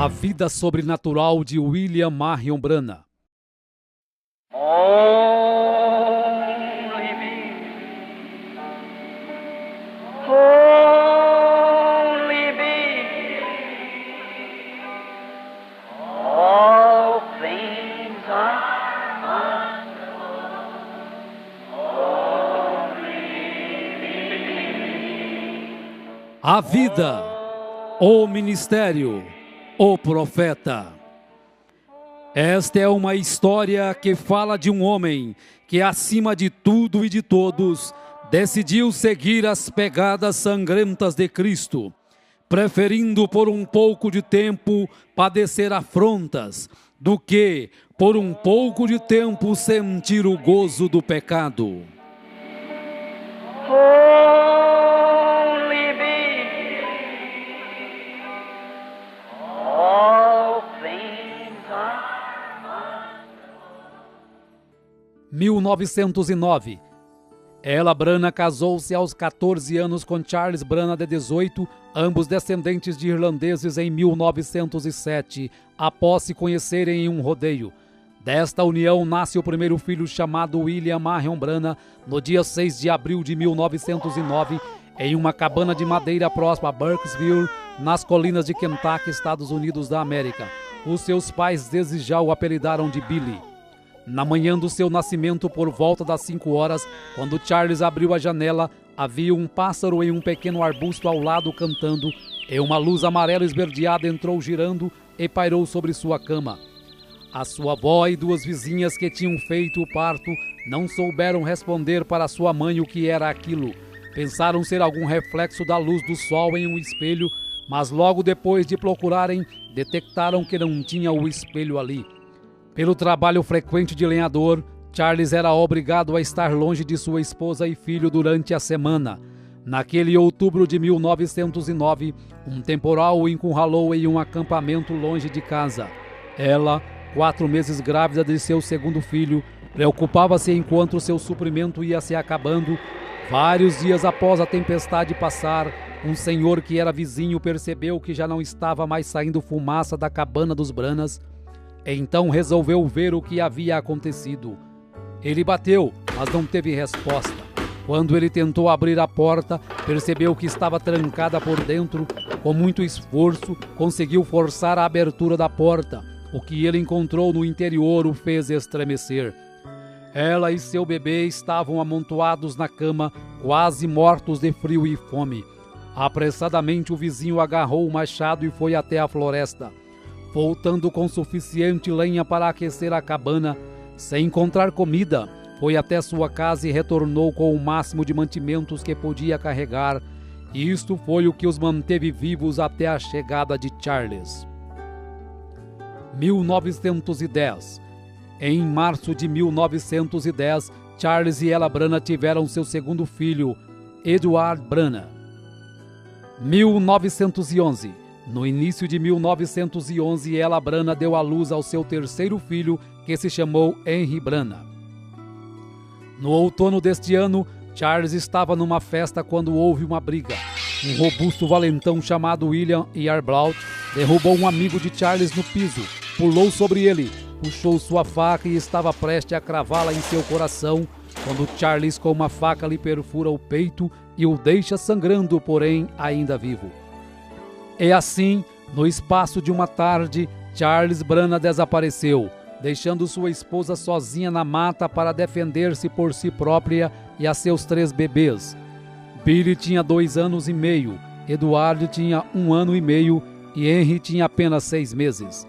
A vida sobrenatural de William Marion Branham. Only me, only me, all things are A vida, o ministério, o profeta. Esta é uma história que fala de um homem que, acima de tudo e de todos, decidiu seguir as pegadas sangrentas de Cristo, preferindo por um pouco de tempo padecer afrontas, do que, por um pouco de tempo, sentir o gozo do pecado. only me, all things are 1909. Ella Branham casou-se aos 14 anos com Charles Branham, de 18, ambos descendentes de irlandeses, em 1907, após se conhecerem em um rodeio. Desta união nasce o primeiro filho, chamado William Marion Branham, no dia 6 de abril de 1909, em uma cabana de madeira próxima a Burkesville, nas colinas de Kentucky, Estados Unidos da América. Os seus pais desde já o apelidaram de Billy. Na manhã do seu nascimento, por volta das 5 horas, quando Charles abriu a janela, havia um pássaro em um pequeno arbusto ao lado cantando, e uma luz amarela esverdeada entrou girando e pairou sobre sua cama. A sua avó e duas vizinhas que tinham feito o parto não souberam responder para sua mãe o que era aquilo. Pensaram ser algum reflexo da luz do sol em um espelho, mas logo depois de procurarem, detectaram que não tinha o espelho ali. Pelo trabalho frequente de lenhador, Charles era obrigado a estar longe de sua esposa e filho durante a semana. Naquele outubro de 1909, um temporal o encurralou em um acampamento longe de casa. Ela, 4 meses grávida de seu segundo filho, preocupava-se enquanto seu suprimento ia se acabando. Vários dias após a tempestade passar, um senhor que era vizinho percebeu que já não estava mais saindo fumaça da cabana dos Branhams. Então resolveu ver o que havia acontecido. Ele bateu, mas não teve resposta. Quando ele tentou abrir a porta, percebeu que estava trancada por dentro. Com muito esforço, conseguiu forçar a abertura da porta. O que ele encontrou no interior o fez estremecer. Ela e seu bebê estavam amontoados na cama, quase mortos de frio e fome. Apressadamente o vizinho agarrou o machado e foi até a floresta. Voltando com suficiente lenha para aquecer a cabana, sem encontrar comida, foi até sua casa e retornou com o máximo de mantimentos que podia carregar. E isto foi o que os manteve vivos até a chegada de Charles. 1910. Em março de 1910, Charles e Ella Branham tiveram seu segundo filho, Edward Branham. 1911. No início de 1911, Ella Branham deu à luz ao seu terceiro filho, que se chamou Henry Branham. No outono deste ano, Charles estava numa festa quando houve uma briga. Um robusto valentão chamado William Yarbrough derrubou um amigo de Charles no piso, pulou sobre ele, puxou sua faca e estava prestes a cravá-la em seu coração, quando Charles com uma faca lhe perfura o peito e o deixa sangrando, porém ainda vivo. E assim, no espaço de uma tarde, Charles Branham desapareceu, deixando sua esposa sozinha na mata para defender-se por si própria e a seus 3 bebês. Billy tinha 2 anos e meio, Edward tinha 1 ano e meio e Henry tinha apenas 6 meses.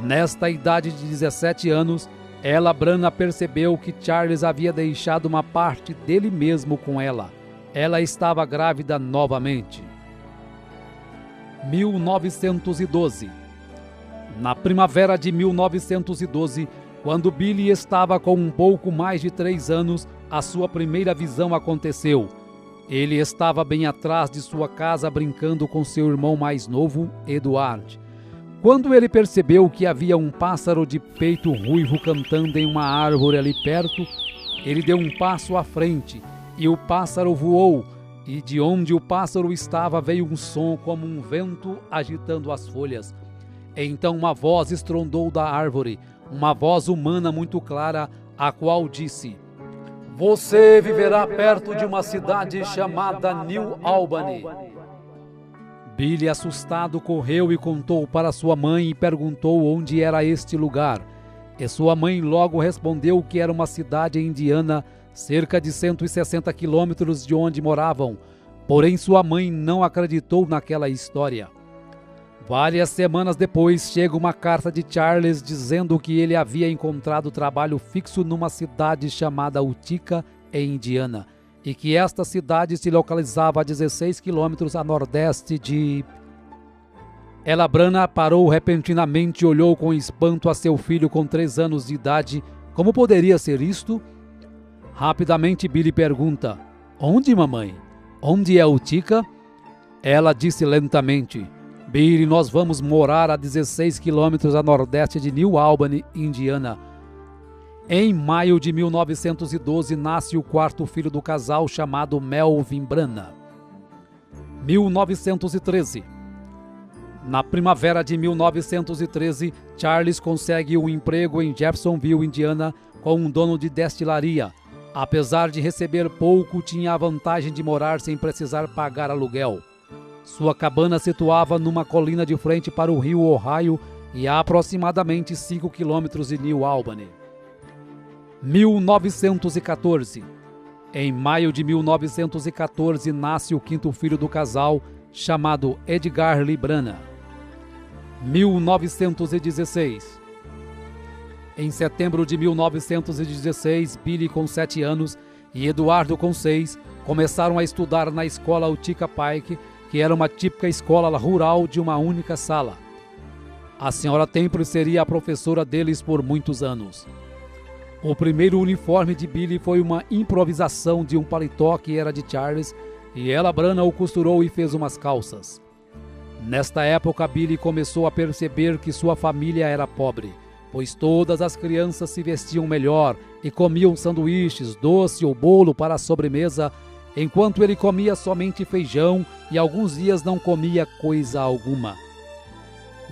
Nesta idade de 17 anos, Ella Branham percebeu que Charles havia deixado uma parte dele mesmo com ela. Ela estava grávida novamente. 1912. Na primavera de 1912, quando Billy estava com um pouco mais de 3 anos, a sua primeira visão aconteceu. Ele estava bem atrás de sua casa brincando com seu irmão mais novo, Edward. Quando ele percebeu que havia um pássaro de peito ruivo cantando em uma árvore ali perto, ele deu um passo à frente e o pássaro voou. E de onde o pássaro estava veio um som como um vento agitando as folhas. Então uma voz estrondou da árvore, uma voz humana muito clara, a qual disse: Você viverá perto de uma cidade chamada New Albany. Billy, assustado, correu e contou para sua mãe e perguntou onde era este lugar. E sua mãe logo respondeu que era uma cidade indiana, cerca de 160 quilômetros de onde moravam. Porém, sua mãe não acreditou naquela história. Várias semanas depois, chega uma carta de Charles dizendo que ele havia encontrado trabalho fixo numa cidade chamada Utica, em Indiana, e que esta cidade se localizava a 16 quilômetros a nordeste de... Ela Branagh parou repentinamente e olhou com espanto a seu filho com 3 anos de idade. Como poderia ser isto? Rapidamente Billy pergunta: Onde, mamãe? Onde é Utica? Ela disse lentamente: Billy, nós vamos morar a 16 quilômetros a nordeste de New Albany, Indiana. Em maio de 1912, nasce o 4º filho do casal, chamado Melvin Branagh. 1913. Na primavera de 1913, Charles consegue um emprego em Jeffersonville, Indiana, com um dono de destilaria. Apesar de receber pouco, tinha a vantagem de morar sem precisar pagar aluguel. Sua cabana situava numa colina de frente para o rio Ohio e a aproximadamente 5 quilômetros de New Albany. 1914. Em maio de 1914, nasce o 5º filho do casal, chamado Edgar Lee Branagh. 1916. Em setembro de 1916, Billy, com 7 anos, e Eduardo, com 6, começaram a estudar na escola Utica Pike, que era uma típica escola rural de uma única sala. A senhora Temple seria a professora deles por muitos anos. O primeiro uniforme de Billy foi uma improvisação de um paletó que era de Charles, e ela Branagh o costurou e fez umas calças. Nesta época, Billy começou a perceber que sua família era pobre, pois todas as crianças se vestiam melhor e comiam sanduíches, doce ou bolo para a sobremesa, enquanto ele comia somente feijão e alguns dias não comia coisa alguma.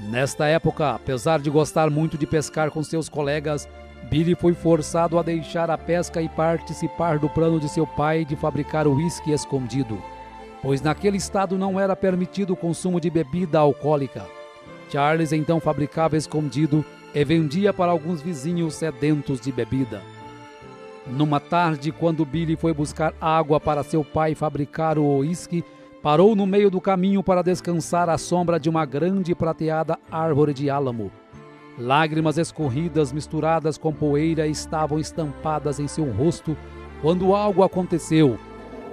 Nesta época, apesar de gostar muito de pescar com seus colegas, Billy foi forçado a deixar a pesca e participar do plano de seu pai de fabricar uísque escondido, pois naquele estado não era permitido o consumo de bebida alcoólica. Charles então fabricava escondido e vendia para alguns vizinhos sedentos de bebida. Numa tarde, quando Billy foi buscar água para seu pai fabricar o uísque, parou no meio do caminho para descansar à sombra de uma grande e prateada árvore de álamo. Lágrimas escorridas misturadas com poeira estavam estampadas em seu rosto quando algo aconteceu.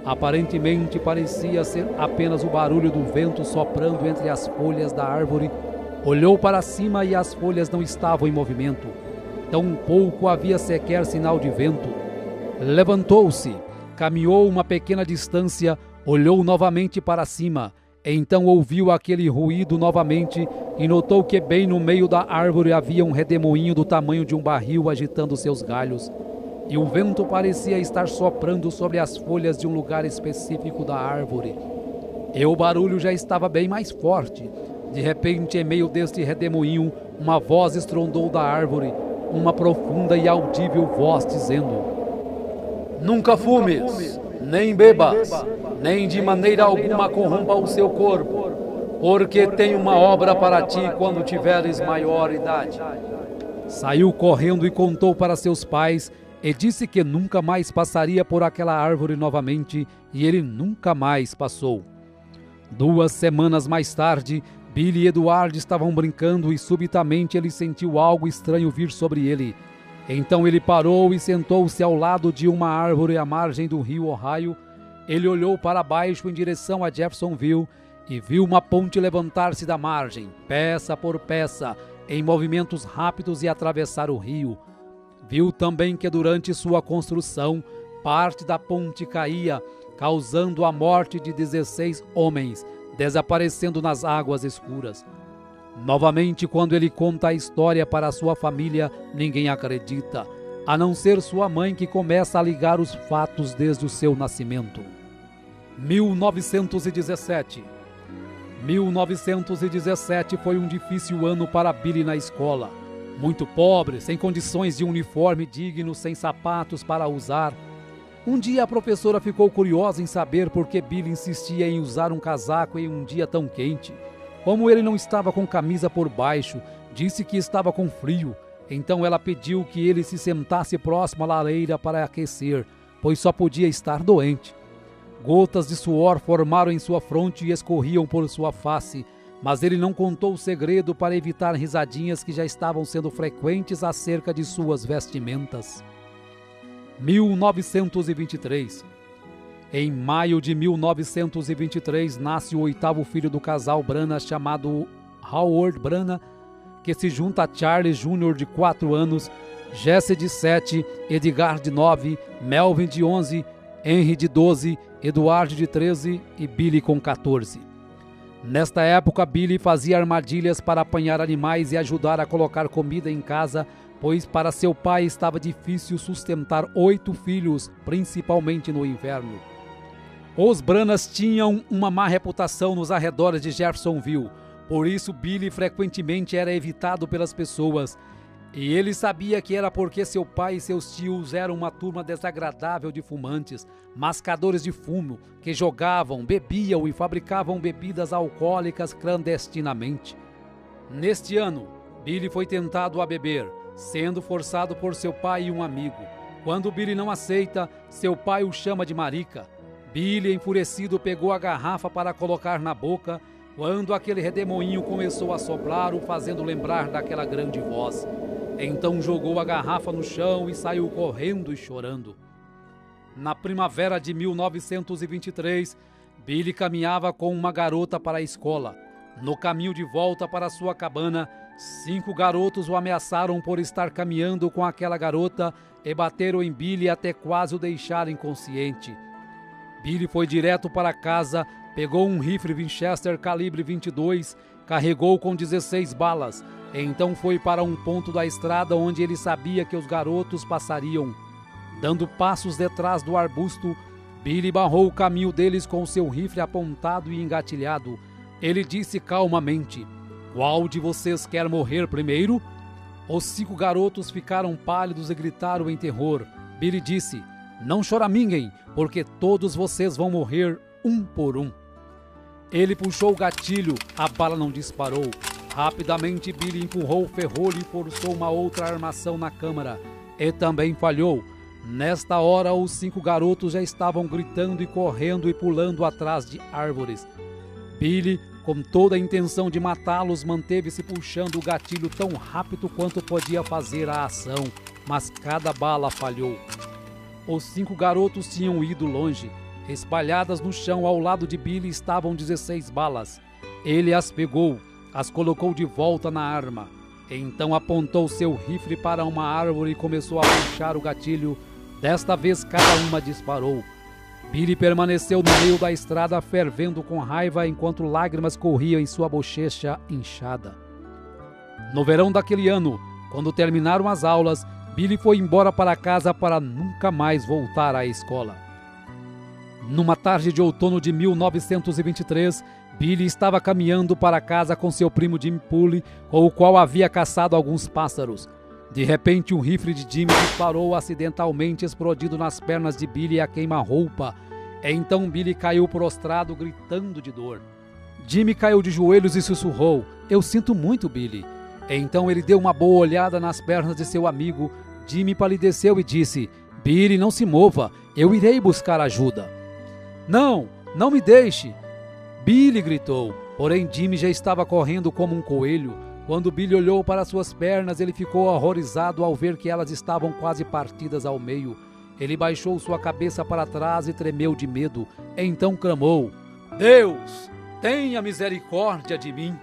Aparentemente parecia ser apenas o barulho do vento soprando entre as folhas da árvore. Olhou para cima e as folhas não estavam em movimento. Tampouco havia sequer sinal de vento. Levantou-se, caminhou uma pequena distância, olhou novamente para cima. Então ouviu aquele ruído novamente e notou que bem no meio da árvore havia um redemoinho do tamanho de um barril agitando seus galhos. E o vento parecia estar soprando sobre as folhas de um lugar específico da árvore. E o barulho já estava bem mais forte. De repente, em meio deste redemoinho, uma voz estrondou da árvore, uma profunda e audível voz dizendo: Nunca fumes, nem bebas, nem de maneira alguma corrompa o seu corpo, porque tenho uma obra para ti quando tiveres maior idade. Saiu correndo e contou para seus pais, e disse que nunca mais passaria por aquela árvore novamente, e ele nunca mais passou. 2 semanas mais tarde, Billy e Edward estavam brincando e subitamente ele sentiu algo estranho vir sobre ele. Então ele parou e sentou-se ao lado de uma árvore à margem do rio Ohio. Ele olhou para baixo em direção a Jeffersonville e viu uma ponte levantar-se da margem, peça por peça, em movimentos rápidos e atravessar o rio. Viu também que durante sua construção, parte da ponte caía, causando a morte de 16 homens, desaparecendo nas águas escuras. Novamente, quando ele conta a história para sua família, ninguém acredita, a não ser sua mãe, que começa a ligar os fatos desde o seu nascimento. 1917. 1917 foi um difícil ano para Billy na escola. Muito pobre, sem condições de uniforme digno, sem sapatos para usar. Um dia a professora ficou curiosa em saber por que Billy insistia em usar um casaco em um dia tão quente. Como ele não estava com camisa por baixo, disse que estava com frio. Então ela pediu que ele se sentasse próximo à lareira para aquecer, pois só podia estar doente. Gotas de suor formaram em sua fronte e escorriam por sua face, mas ele não contou o segredo para evitar risadinhas que já estavam sendo frequentes acerca de suas vestimentas. 1923. Em maio de 1923, nasce o 8º filho do casal Brana, chamado Howard Brana, que se junta a Charles Jr. de 4 anos, Jesse de 7, Edgar de 9, Melvin de 11, Henry de 12, Eduardo de 13 e Billy com 14. Nesta época, Billy fazia armadilhas para apanhar animais e ajudar a colocar comida em casa, pois para seu pai estava difícil sustentar 8 filhos, principalmente no inverno. Os Branas tinham uma má reputação nos arredores de Jeffersonville, por isso Billy frequentemente era evitado pelas pessoas. E ele sabia que era porque seu pai e seus tios eram uma turma desagradável de fumantes, mascadores de fumo, que jogavam, bebiam e fabricavam bebidas alcoólicas clandestinamente. Neste ano, Billy foi tentado a beber, sendo forçado por seu pai e um amigo. Quando Billy não aceita, seu pai o chama de marica. Billy, enfurecido, pegou a garrafa para colocar na boca, quando aquele redemoinho começou a soprar, o fazendo lembrar daquela grande voz. Então jogou a garrafa no chão e saiu correndo e chorando. Na primavera de 1923, Billy caminhava com uma garota para a escola. No caminho de volta para sua cabana, 5 garotos o ameaçaram por estar caminhando com aquela garota e bateram em Billy até quase o deixar inconsciente. Billy foi direto para casa, pegou um rifle Winchester calibre 22, carregou com 16 balas, e então foi para um ponto da estrada onde ele sabia que os garotos passariam. Dando passos detrás do arbusto, Billy barrou o caminho deles com seu rifle apontado e engatilhado. Ele disse calmamente: "Qual de vocês quer morrer primeiro?" Os 5 garotos ficaram pálidos e gritaram em terror. Billy disse: "Não choraminguem, porque todos vocês vão morrer um por um." Ele puxou o gatilho, a bala não disparou. Rapidamente Billy empurrou o ferrolho e forçou uma outra armação na câmara. E também falhou. Nesta hora, os 5 garotos já estavam gritando e correndo e pulando atrás de árvores. Billy, com toda a intenção de matá-los, manteve-se puxando o gatilho tão rápido quanto podia fazer a ação, mas cada bala falhou. Os 5 garotos tinham ido longe. Espalhadas no chão ao lado de Billy estavam 16 balas. Ele as pegou, as colocou de volta na arma. Então apontou seu rifle para uma árvore e começou a puxar o gatilho. Desta vez cada uma disparou. Billy permaneceu no meio da estrada fervendo com raiva enquanto lágrimas corriam em sua bochecha inchada. No verão daquele ano, quando terminaram as aulas, Billy foi embora para casa para nunca mais voltar à escola. Numa tarde de outono de 1923, Billy estava caminhando para casa com seu primo Jimmy Pulley, com o qual havia caçado alguns pássaros. De repente, um rifle de Jimmy disparou acidentalmente, explodindo nas pernas de Billy a queima-roupa. Então Billy caiu prostrado, gritando de dor. Jimmy caiu de joelhos e sussurrou: "Eu sinto muito, Billy." Então ele deu uma boa olhada nas pernas de seu amigo. Jimmy palideceu e disse: "Billy, não se mova, eu irei buscar ajuda." "Não, não me deixe!" Billy gritou, porém Jimmy já estava correndo como um coelho. Quando Billy olhou para suas pernas, ele ficou horrorizado ao ver que elas estavam quase partidas ao meio. Ele baixou sua cabeça para trás e tremeu de medo. Então clamou: "Deus, tenha misericórdia de mim!"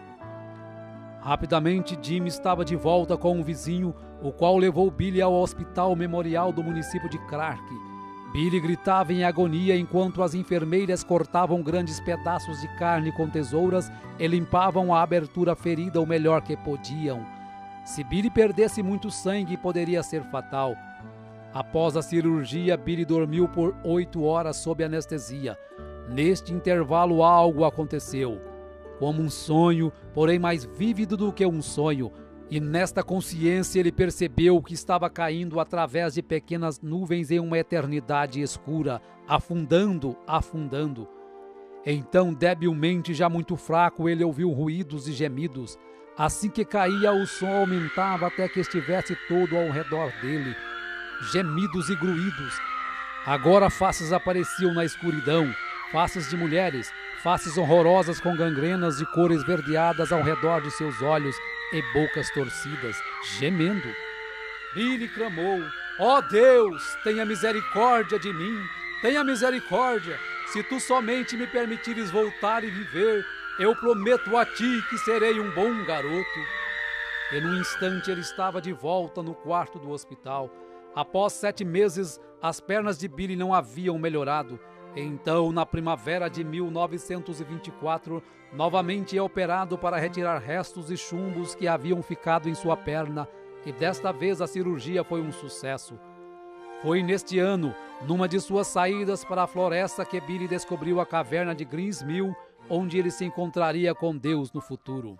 Rapidamente, Jimmy estava de volta com um vizinho, o qual levou Billy ao hospital memorial do município de Clark. Billy gritava em agonia enquanto as enfermeiras cortavam grandes pedaços de carne com tesouras e limpavam a abertura ferida o melhor que podiam. Se Billy perdesse muito sangue, poderia ser fatal. Após a cirurgia, Billy dormiu por 8 horas sob anestesia. Neste intervalo, algo aconteceu. como um sonho, porém mais vívido do que um sonho. E nesta consciência ele percebeu que estava caindo através de pequenas nuvens em uma eternidade escura, afundando, afundando. Então, debilmente, já muito fraco, ele ouviu ruídos e gemidos. Assim que caía, o som aumentava até que estivesse todo ao redor dele. Gemidos e gruídos. Agora faces apareciam na escuridão, faces de mulheres, faces horrorosas com gangrenas de cor esverdeadas ao redor de seus olhos e bocas torcidas, gemendo. Billy clamou: ó Deus, tenha misericórdia de mim, tenha misericórdia. Se tu somente me permitires voltar e viver, eu prometo a ti que serei um bom garoto. E num instante ele estava de volta no quarto do hospital. Após 7 meses, as pernas de Billy não haviam melhorado. Então, na primavera de 1924, novamente é operado para retirar restos e chumbos que haviam ficado em sua perna, e desta vez a cirurgia foi um sucesso. Foi neste ano, numa de suas saídas para a floresta, que Billy descobriu a caverna de Greens Mill, onde ele se encontraria com Deus no futuro.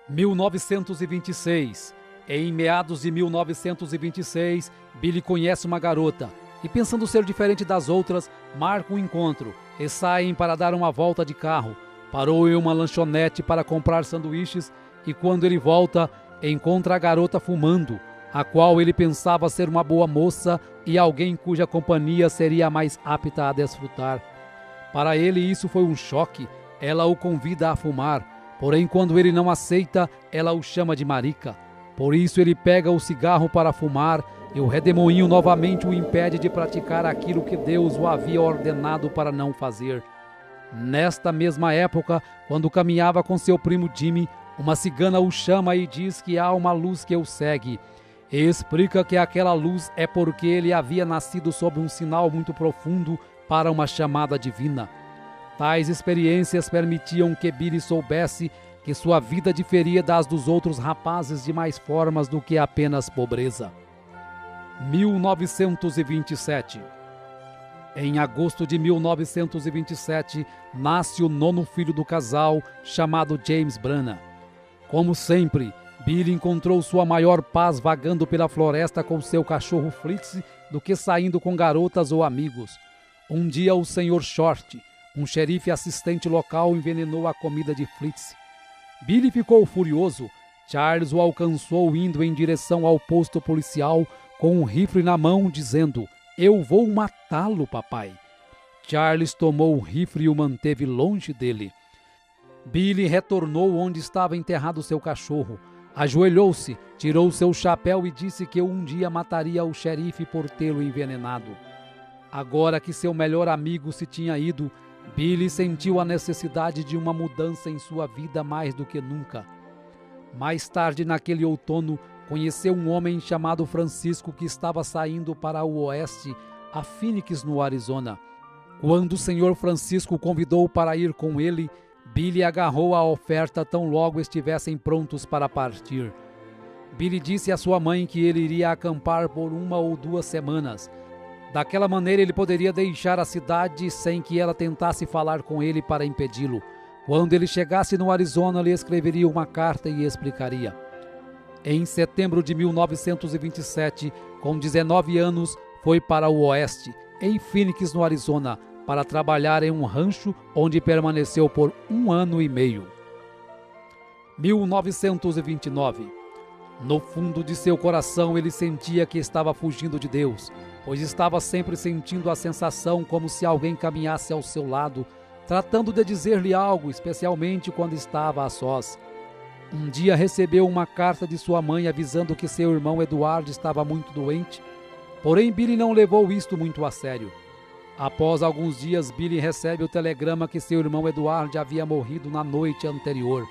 1926. Em meados de 1926, Billy conhece uma garota e, pensando ser diferente das outras, marca um encontro e saem para dar uma volta de carro. Parou em uma lanchonete para comprar sanduíches e, quando ele volta, encontra a garota fumando, a qual ele pensava ser uma boa moça e alguém cuja companhia seria mais apta a desfrutar. Para ele isso foi um choque. Ela o convida a fumar, porém quando ele não aceita, ela o chama de marica. Por isso ele pega o cigarro para fumar e o redemoinho novamente o impede de praticar aquilo que Deus o havia ordenado para não fazer. Nesta mesma época, quando caminhava com seu primo Jimmy, uma cigana o chama e diz que há uma luz que o segue. E explica que aquela luz é porque ele havia nascido sob um sinal muito profundo para uma chamada divina. Tais experiências permitiam que Billy soubesse que sua vida diferia das dos outros rapazes de mais formas do que apenas pobreza. 1927. Em agosto de 1927, nasce o 9º filho do casal, chamado James Branagh. Como sempre, Billy encontrou sua maior paz vagando pela floresta com seu cachorro Fritz do que saindo com garotas ou amigos. Um dia o Sr. Short, um xerife assistente local, envenenou a comida de Fritz. Billy ficou furioso. Charles o alcançou indo em direção ao posto policial com um rifle na mão, dizendo: eu vou matá-lo, papai. Charles tomou o rifle e o manteve longe dele. Billy retornou onde estava enterrado seu cachorro. Ajoelhou-se, tirou seu chapéu e disse que um dia mataria o xerife por tê-lo envenenado. Agora que seu melhor amigo se tinha ido, Billy sentiu a necessidade de uma mudança em sua vida mais do que nunca. Mais tarde, naquele outono, conheceu um homem chamado Francisco que estava saindo para o oeste, a Phoenix, no Arizona. Quando o Sr. Francisco o convidou para ir com ele, Billy agarrou a oferta tão logo estivessem prontos para partir. Billy disse à sua mãe que ele iria acampar por 1 ou 2 semanas. Daquela maneira ele poderia deixar a cidade sem que ela tentasse falar com ele para impedi-lo. Quando ele chegasse no Arizona, lhe escreveria uma carta e explicaria. Em setembro de 1927, com 19 anos, foi para o oeste, em Phoenix, no Arizona, para trabalhar em um rancho onde permaneceu por 1 ano e meio. 1929. No fundo de seu coração ele sentia que estava fugindo de Deus, pois estava sempre sentindo a sensação como se alguém caminhasse ao seu lado, tratando de dizer-lhe algo, especialmente quando estava a sós. Um dia recebeu uma carta de sua mãe avisando que seu irmão Eduardo estava muito doente, porém Billy não levou isto muito a sério. Após alguns dias, Billy recebe o telegrama que seu irmão Eduardo havia morrido na noite anterior.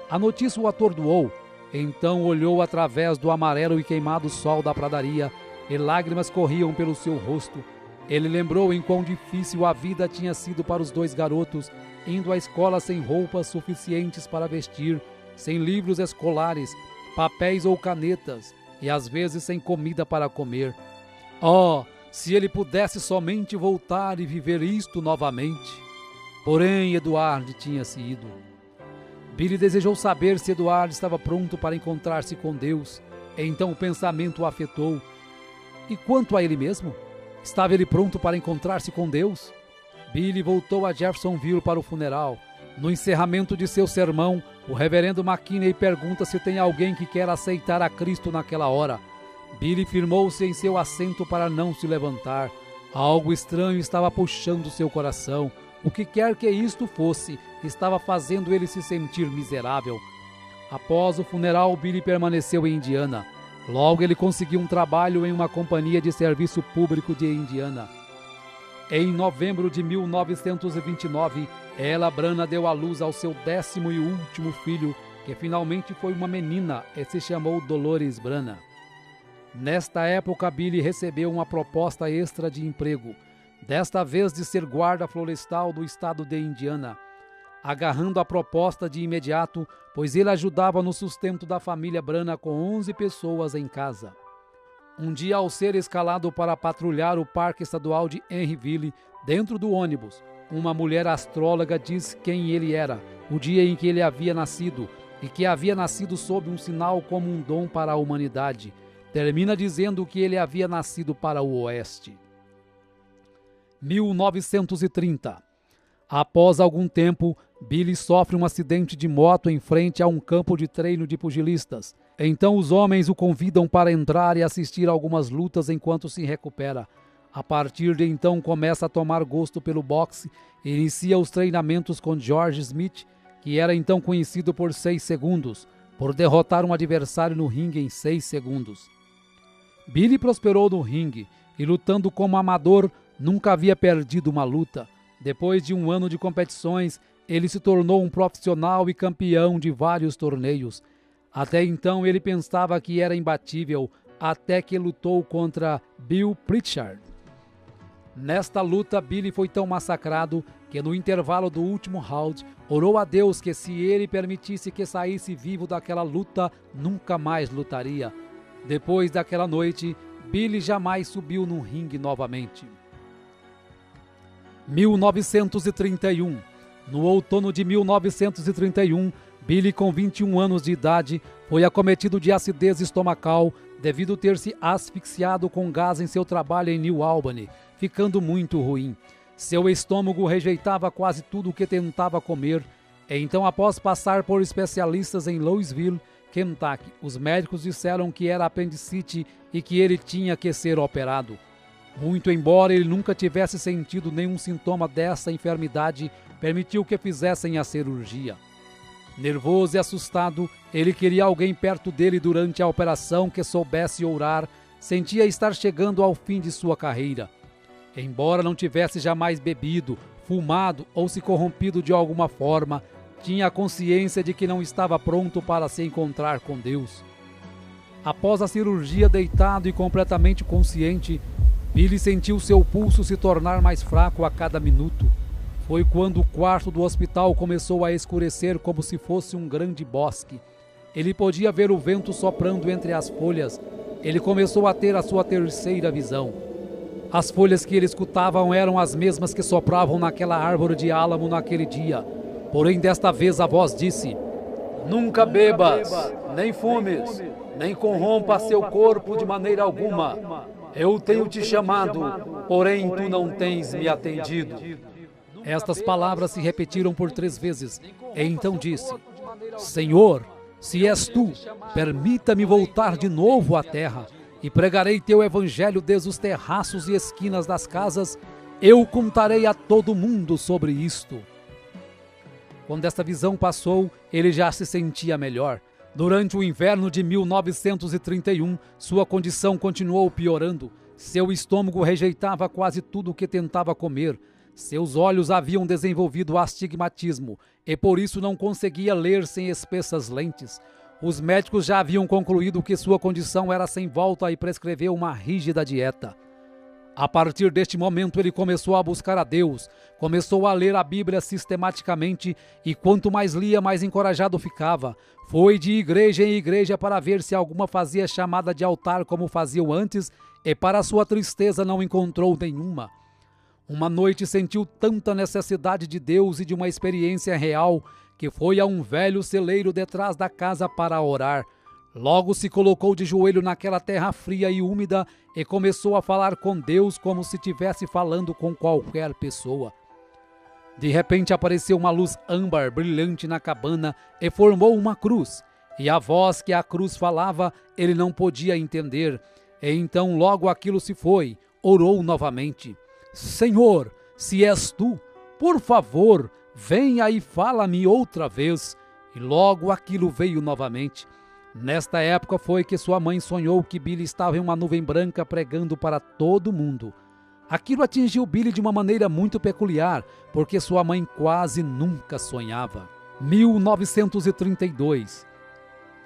A notícia o atordoou, então olhou através do amarelo e queimado sol da pradaria e lágrimas corriam pelo seu rosto. Ele lembrou em quão difícil a vida tinha sido para os 2 garotos, indo à escola sem roupas suficientes para vestir, sem livros escolares, papéis ou canetas, e às vezes sem comida para comer. Oh, se ele pudesse somente voltar e viver isto novamente! Porém, Eduardo tinha-se ido. Billy desejou saber se Eduardo estava pronto para encontrar-se com Deus. Então o pensamento o afetou. E quanto a ele mesmo? Estava ele pronto para encontrar-se com Deus? Billy voltou a Jeffersonville para o funeral. No encerramento de seu sermão, o reverendo McKinney pergunta se tem alguém que quer aceitar a Cristo naquela hora. Billy firmou-se em seu assento para não se levantar. Algo estranho estava puxando seu coração. O que quer que isto fosse, estava fazendo ele se sentir miserável. Após o funeral, Billy permaneceu em Indiana. Logo ele conseguiu um trabalho em uma companhia de serviço público de Indiana. Em novembro de 1929, Ella Branham deu à luz ao seu 10º e último filho, que finalmente foi uma menina e se chamou Dolores Branham. Nesta época, Billy recebeu uma proposta extra de emprego, desta vez de ser guarda florestal do estado de Indiana. Agarrando a proposta de imediato, pois ele ajudava no sustento da família Branham com 11 pessoas em casa. Um dia, ao ser escalado para patrulhar o Parque Estadual de Henryville, dentro do ônibus, uma mulher astróloga diz quem ele era, o dia em que ele havia nascido, e que havia nascido sob um sinal como um dom para a humanidade. Termina dizendo que ele havia nascido para o Oeste. 1930. Após algum tempo, Billy sofre um acidente de moto em frente a um campo de treino de pugilistas. Então os homens o convidam para entrar e assistir a algumas lutas enquanto se recupera. A partir de então começa a tomar gosto pelo boxe e inicia os treinamentos com George Smith, que era então conhecido por 6 segundos, por derrotar um adversário no ringue em 6 segundos. Billy prosperou no ringue e, lutando como amador, nunca havia perdido uma luta. Depois de um ano de competições, ele se tornou um profissional e campeão de vários torneios. Até então ele pensava que era imbatível, até que lutou contra Bill Pritchard. Nesta luta, Billy foi tão massacrado que no intervalo do último round, orou a Deus que se ele permitisse que saísse vivo daquela luta, nunca mais lutaria. Depois daquela noite, Billy jamais subiu no ringue novamente. 1931. No outono de 1931, Billy, com 21 anos de idade, foi acometido de acidez estomacal devido a ter se asfixiado com gás em seu trabalho em New Albany, ficando muito ruim. Seu estômago rejeitava quase tudo o que tentava comer. Então, após passar por especialistas em Louisville, Kentucky, os médicos disseram que era apendicite e que ele tinha que ser operado. Muito embora ele nunca tivesse sentido nenhum sintoma dessa enfermidade, permitiu que fizessem a cirurgia. Nervoso e assustado, ele queria alguém perto dele durante a operação que soubesse orar, sentia estar chegando ao fim de sua carreira. Embora não tivesse jamais bebido, fumado ou se corrompido de alguma forma, tinha a consciência de que não estava pronto para se encontrar com Deus. Após a cirurgia, deitado e completamente consciente, Billy sentiu seu pulso se tornar mais fraco a cada minuto. Foi quando o quarto do hospital começou a escurecer como se fosse um grande bosque. Ele podia ver o vento soprando entre as folhas. Ele começou a ter a sua terceira visão. As folhas que ele escutava eram as mesmas que sopravam naquela árvore de álamo naquele dia. Porém, desta vez a voz disse: "Nunca bebas, nem fumes, nem corrompa seu corpo de maneira alguma. Eu tenho te chamado, porém tu não tens me atendido." Estas palavras se repetiram por 3 vezes. E então disse: "Senhor, se és tu, permita-me voltar de novo à terra, e pregarei teu evangelho desde os terraços e esquinas das casas. Eu contarei a todo mundo sobre isto." Quando esta visão passou, ele já se sentia melhor. Durante o inverno de 1931, sua condição continuou piorando. Seu estômago rejeitava quase tudo o que tentava comer. Seus olhos haviam desenvolvido astigmatismo e por isso não conseguia ler sem espessas lentes. Os médicos já haviam concluído que sua condição era sem volta e prescreveu uma rígida dieta. A partir deste momento ele começou a buscar a Deus, começou a ler a Bíblia sistematicamente e quanto mais lia, mais encorajado ficava. Foi de igreja em igreja para ver se alguma fazia chamada de altar como faziam antes e para sua tristeza não encontrou nenhuma. Uma noite sentiu tanta necessidade de Deus e de uma experiência real que foi a um velho celeiro detrás da casa para orar. Logo se colocou de joelho naquela terra fria e úmida e começou a falar com Deus como se estivesse falando com qualquer pessoa. De repente apareceu uma luz âmbar brilhante na cabana e formou uma cruz. E a voz que a cruz falava ele não podia entender. E então logo aquilo se foi. Orou novamente. Senhor, se és tu, por favor, venha e fala-me outra vez. E logo aquilo veio novamente. Nesta época foi que sua mãe sonhou que Billy estava em uma nuvem branca pregando para todo mundo. Aquilo atingiu Billy de uma maneira muito peculiar, porque sua mãe quase nunca sonhava. 1932.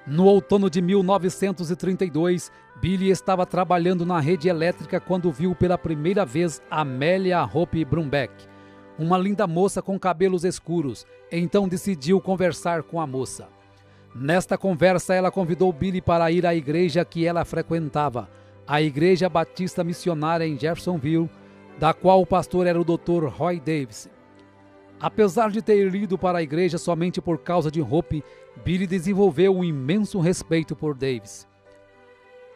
No outono de 1932, Billy estava trabalhando na rede elétrica quando viu pela primeira vez Amelia Hope Brumbeck, uma linda moça com cabelos escuros. Então decidiu conversar com a moça. Nesta conversa, ela convidou Billy para ir à igreja que ela frequentava, a Igreja Batista Missionária em Jeffersonville, da qual o pastor era o Dr. Roy Davis. Apesar de ter ido para a igreja somente por causa de Hope, Billy desenvolveu um imenso respeito por Davis.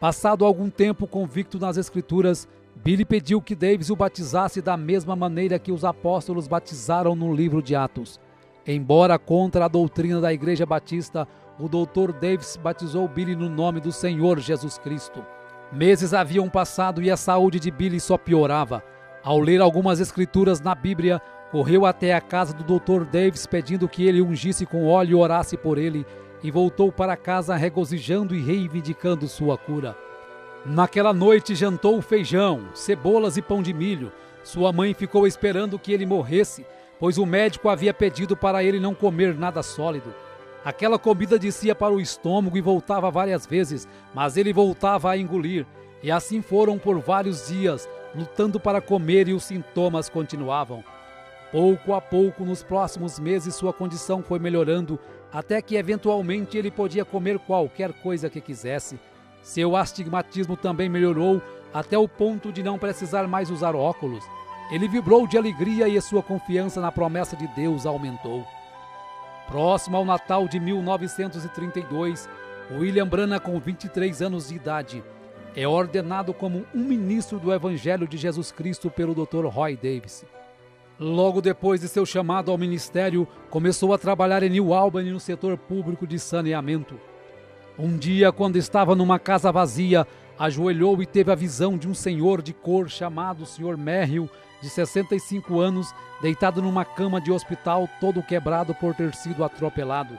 Passado algum tempo convicto nas Escrituras, Billy pediu que Davis o batizasse da mesma maneira que os apóstolos batizaram no livro de Atos. Embora contra a doutrina da Igreja Batista, o Dr. Davis batizou Billy no nome do Senhor Jesus Cristo. Meses haviam passado e a saúde de Billy só piorava. Ao ler algumas escrituras na Bíblia, correu até a casa do Dr. Davis pedindo que ele ungisse com óleo e orasse por ele, e voltou para casa regozijando e reivindicando sua cura. Naquela noite jantou feijão, cebolas e pão de milho. Sua mãe ficou esperando que ele morresse, pois o médico havia pedido para ele não comer nada sólido. Aquela comida descia para o estômago e voltava várias vezes, mas ele voltava a engolir. E assim foram por vários dias, lutando para comer, e os sintomas continuavam. Pouco a pouco, nos próximos meses, sua condição foi melhorando, até que eventualmente ele podia comer qualquer coisa que quisesse. Seu astigmatismo também melhorou, até o ponto de não precisar mais usar óculos. Ele vibrou de alegria e sua confiança na promessa de Deus aumentou. Próximo ao Natal de 1932, William Branham, com 23 anos de idade, é ordenado como um ministro do Evangelho de Jesus Cristo pelo Dr. Roy Davis. Logo depois de seu chamado ao ministério, começou a trabalhar em New Albany no setor público de saneamento. Um dia, quando estava numa casa vazia, ajoelhou e teve a visão de um senhor de cor chamado Sr. Merrill, de 65 anos, deitado numa cama de hospital todo quebrado por ter sido atropelado.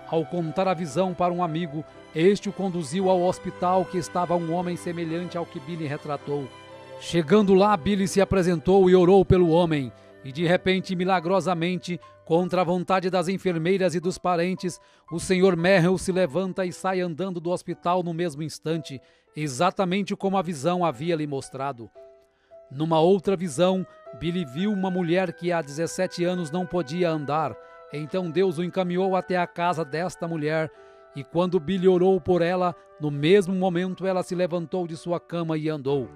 Ao contar a visão para um amigo, este o conduziu ao hospital, que estava um homem semelhante ao que Billy retratou. Chegando lá, Billy se apresentou e orou pelo homem, e de repente, milagrosamente, contra a vontade das enfermeiras e dos parentes, o Sr. Merrill se levanta e sai andando do hospital no mesmo instante, exatamente como a visão havia lhe mostrado. Numa outra visão, Billy viu uma mulher que há 17 anos não podia andar. Então Deus o encaminhou até a casa desta mulher, e quando Billy orou por ela, no mesmo momento ela se levantou de sua cama e andou.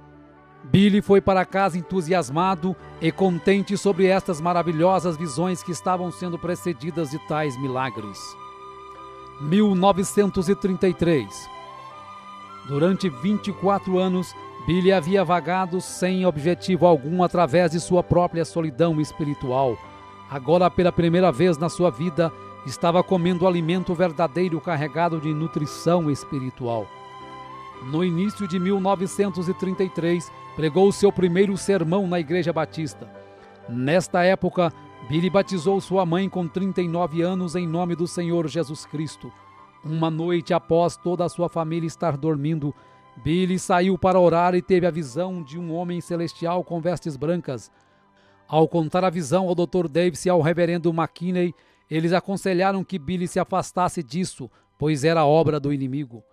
Billy foi para casa entusiasmado e contente sobre estas maravilhosas visões que estavam sendo precedidas de tais milagres. 1933. Durante 24 anos, Billy havia vagado sem objetivo algum através de sua própria solidão espiritual. Agora, pela primeira vez na sua vida, estava comendo alimento verdadeiro carregado de nutrição espiritual. No início de 1933, pregou seu primeiro sermão na Igreja Batista. Nesta época, Billy batizou sua mãe com 39 anos em nome do Senhor Jesus Cristo. Uma noite após toda a sua família estar dormindo, Billy saiu para orar e teve a visão de um homem celestial com vestes brancas. Ao contar a visão ao Dr. Davis e ao reverendo McKinney, eles aconselharam que Billy se afastasse disso, pois era obra do inimigo.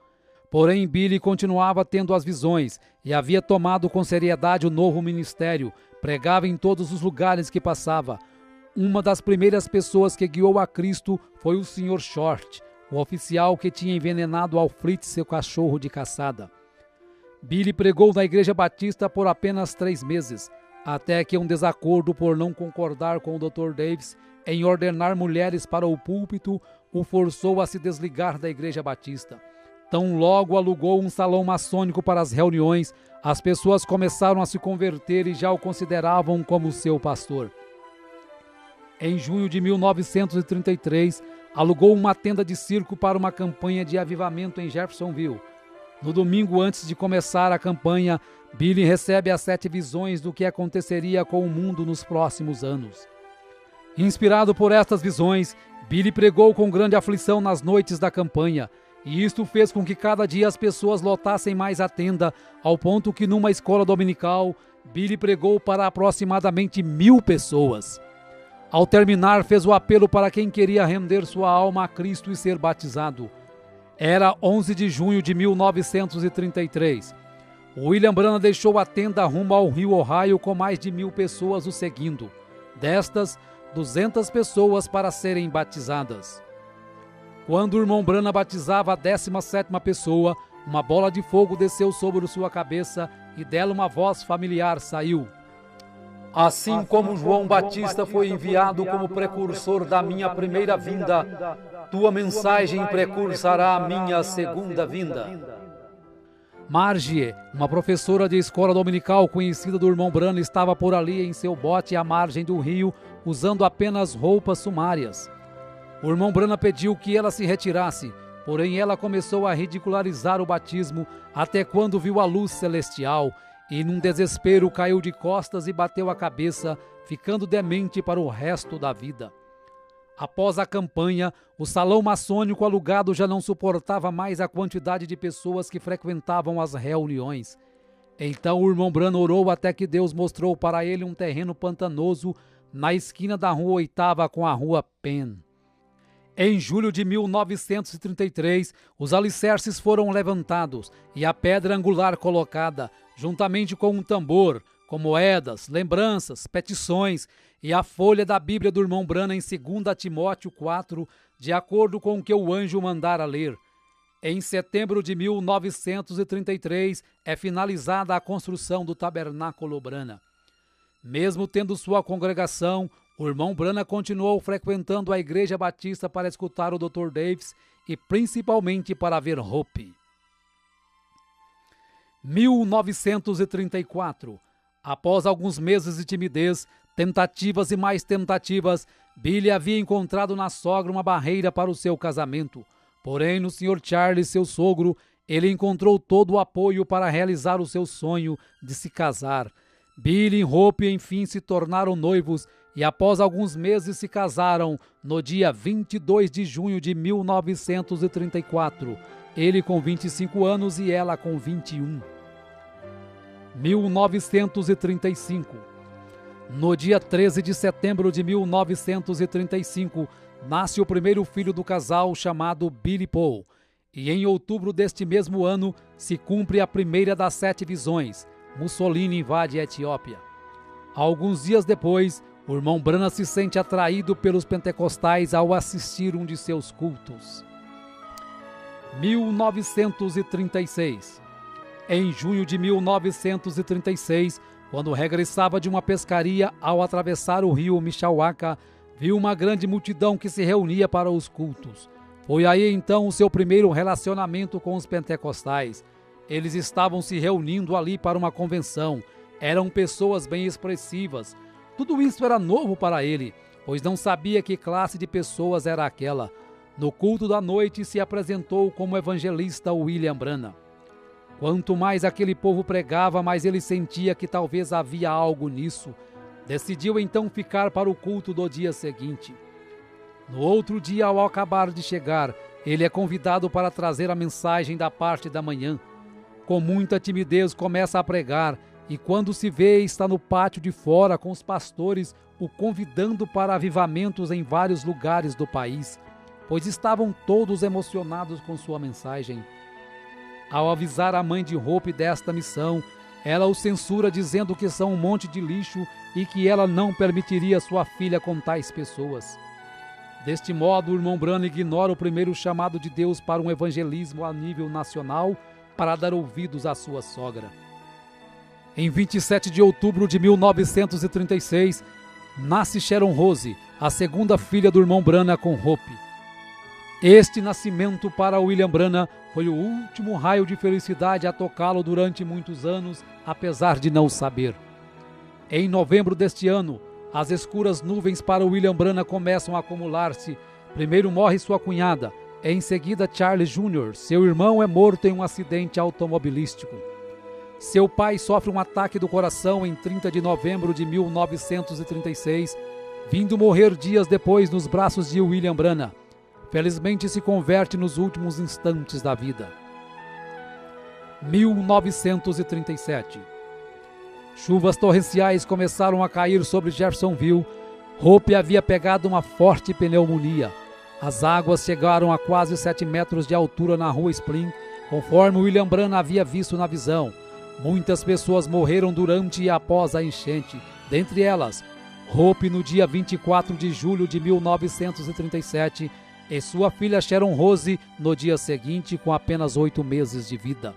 Porém, Billy continuava tendo as visões e havia tomado com seriedade o novo ministério, pregava em todos os lugares que passava. Uma das primeiras pessoas que guiou a Cristo foi o Sr. Short, o oficial que tinha envenenado Alfred, seu cachorro de caçada. Billy pregou na Igreja Batista por apenas 3 meses. até que um desacordo por não concordar com o Dr. Davis em ordenar mulheres para o púlpito o forçou a se desligar da Igreja Batista. Tão logo alugou um salão maçônico para as reuniões, as pessoas começaram a se converter e já o consideravam como seu pastor. Em junho de 1933, alugou uma tenda de circo para uma campanha de avivamento em Jeffersonville. No domingo antes de começar a campanha, Billy recebe as 7 visões do que aconteceria com o mundo nos próximos anos. Inspirado por estas visões, Billy pregou com grande aflição nas noites da campanha, e isto fez com que cada dia as pessoas lotassem mais a tenda, ao ponto que numa escola dominical, Billy pregou para aproximadamente 1000 pessoas. Ao terminar, fez o apelo para quem queria render sua alma a Cristo e ser batizado. Era 11 de junho de 1933. William Branham deixou a tenda rumo ao rio Ohio com mais de 1000 pessoas o seguindo. Destas, 200 pessoas para serem batizadas. Quando o irmão Branham batizava a 17ª pessoa, uma bola de fogo desceu sobre sua cabeça e dela uma voz familiar saiu. Assim como João Batista foi enviado como precursor da minha primeira vinda, tua mensagem precursará a minha segunda vinda. Margie, uma professora de escola dominical conhecida do irmão Branham, estava por ali em seu bote à margem do rio, usando apenas roupas sumárias. O irmão Branham pediu que ela se retirasse, porém ela começou a ridicularizar o batismo até quando viu a luz celestial e, num desespero, caiu de costas e bateu a cabeça, ficando demente para o resto da vida. Após a campanha, o salão maçônico alugado já não suportava mais a quantidade de pessoas que frequentavam as reuniões. Então o irmão Branham orou até que Deus mostrou para ele um terreno pantanoso na esquina da Rua 8ª com a Rua Penn. Em julho de 1933, os alicerces foram levantados e a pedra angular colocada, juntamente com um tambor, com moedas, lembranças, petições e a folha da Bíblia do irmão Branham em 2 Timóteo 4, de acordo com o que o anjo mandara ler. Em setembro de 1933, é finalizada a construção do tabernáculo Branham. Mesmo tendo sua congregação, o irmão Branham continuou frequentando a Igreja Batista para escutar o Dr. Davis e principalmente para ver Hope. 1934. Após alguns meses de timidez, tentativas e mais tentativas, Billy havia encontrado na sogra uma barreira para o seu casamento. Porém, no Sr. Charles, seu sogro, ele encontrou todo o apoio para realizar o seu sonho de se casar. Billy e Hope, enfim, se tornaram noivos e após alguns meses se casaram no dia 22 de junho de 1934, ele com 25 anos e ela com 21. 1935. No dia 13 de setembro de 1935, nasce o primeiro filho do casal, chamado Billy Paul, e em outubro deste mesmo ano se cumpre a primeira das 7 visões. Mussolini invade a Etiópia. Alguns dias depois, o irmão Branham se sente atraído pelos pentecostais ao assistir um de seus cultos. 1936. Em junho de 1936, quando regressava de uma pescaria, ao atravessar o rio Mishawaka, viu uma grande multidão que se reunia para os cultos. Foi aí então o seu primeiro relacionamento com os pentecostais. Eles estavam se reunindo ali para uma convenção. Eram pessoas bem expressivas. Tudo isso era novo para ele, pois não sabia que classe de pessoas era aquela. No culto da noite se apresentou como evangelista William Branham. Quanto mais aquele povo pregava, mais ele sentia que talvez havia algo nisso. Decidiu então ficar para o culto do dia seguinte. No outro dia, ao acabar de chegar, ele é convidado para trazer a mensagem da parte da manhã. Com muita timidez começa a pregar e quando se vê está no pátio de fora com os pastores o convidando para avivamentos em vários lugares do país, pois estavam todos emocionados com sua mensagem. Ao avisar a mãe de Hope desta missão, ela o censura dizendo que são um monte de lixo e que ela não permitiria sua filha com tais pessoas. Deste modo, o irmão Branham ignora o primeiro chamado de Deus para um evangelismo a nível nacional para dar ouvidos à sua sogra. Em 27 de outubro de 1936, nasce Sharon Rose, a segunda filha do irmão Branham com Hope. Este nascimento para William Branham foi o último raio de felicidade a tocá-lo durante muitos anos, apesar de não saber. Em novembro deste ano, as escuras nuvens para William Branham começam a acumular-se. Primeiro morre sua cunhada, em seguida Charles Jr., seu irmão é morto em um acidente automobilístico. Seu pai sofre um ataque do coração em 30 de novembro de 1936, vindo morrer dias depois nos braços de William Branham. Felizmente se converte nos últimos instantes da vida. 1937. Chuvas torrenciais começaram a cair sobre Jeffersonville. Hope havia pegado uma forte pneumonia. As águas chegaram a quase 7 metros de altura na rua Spring, conforme William Branham havia visto na visão. Muitas pessoas morreram durante e após a enchente, dentre elas, Hope no dia 24 de julho de 1937 e sua filha Sharon Rose no dia seguinte com apenas 8 meses de vida.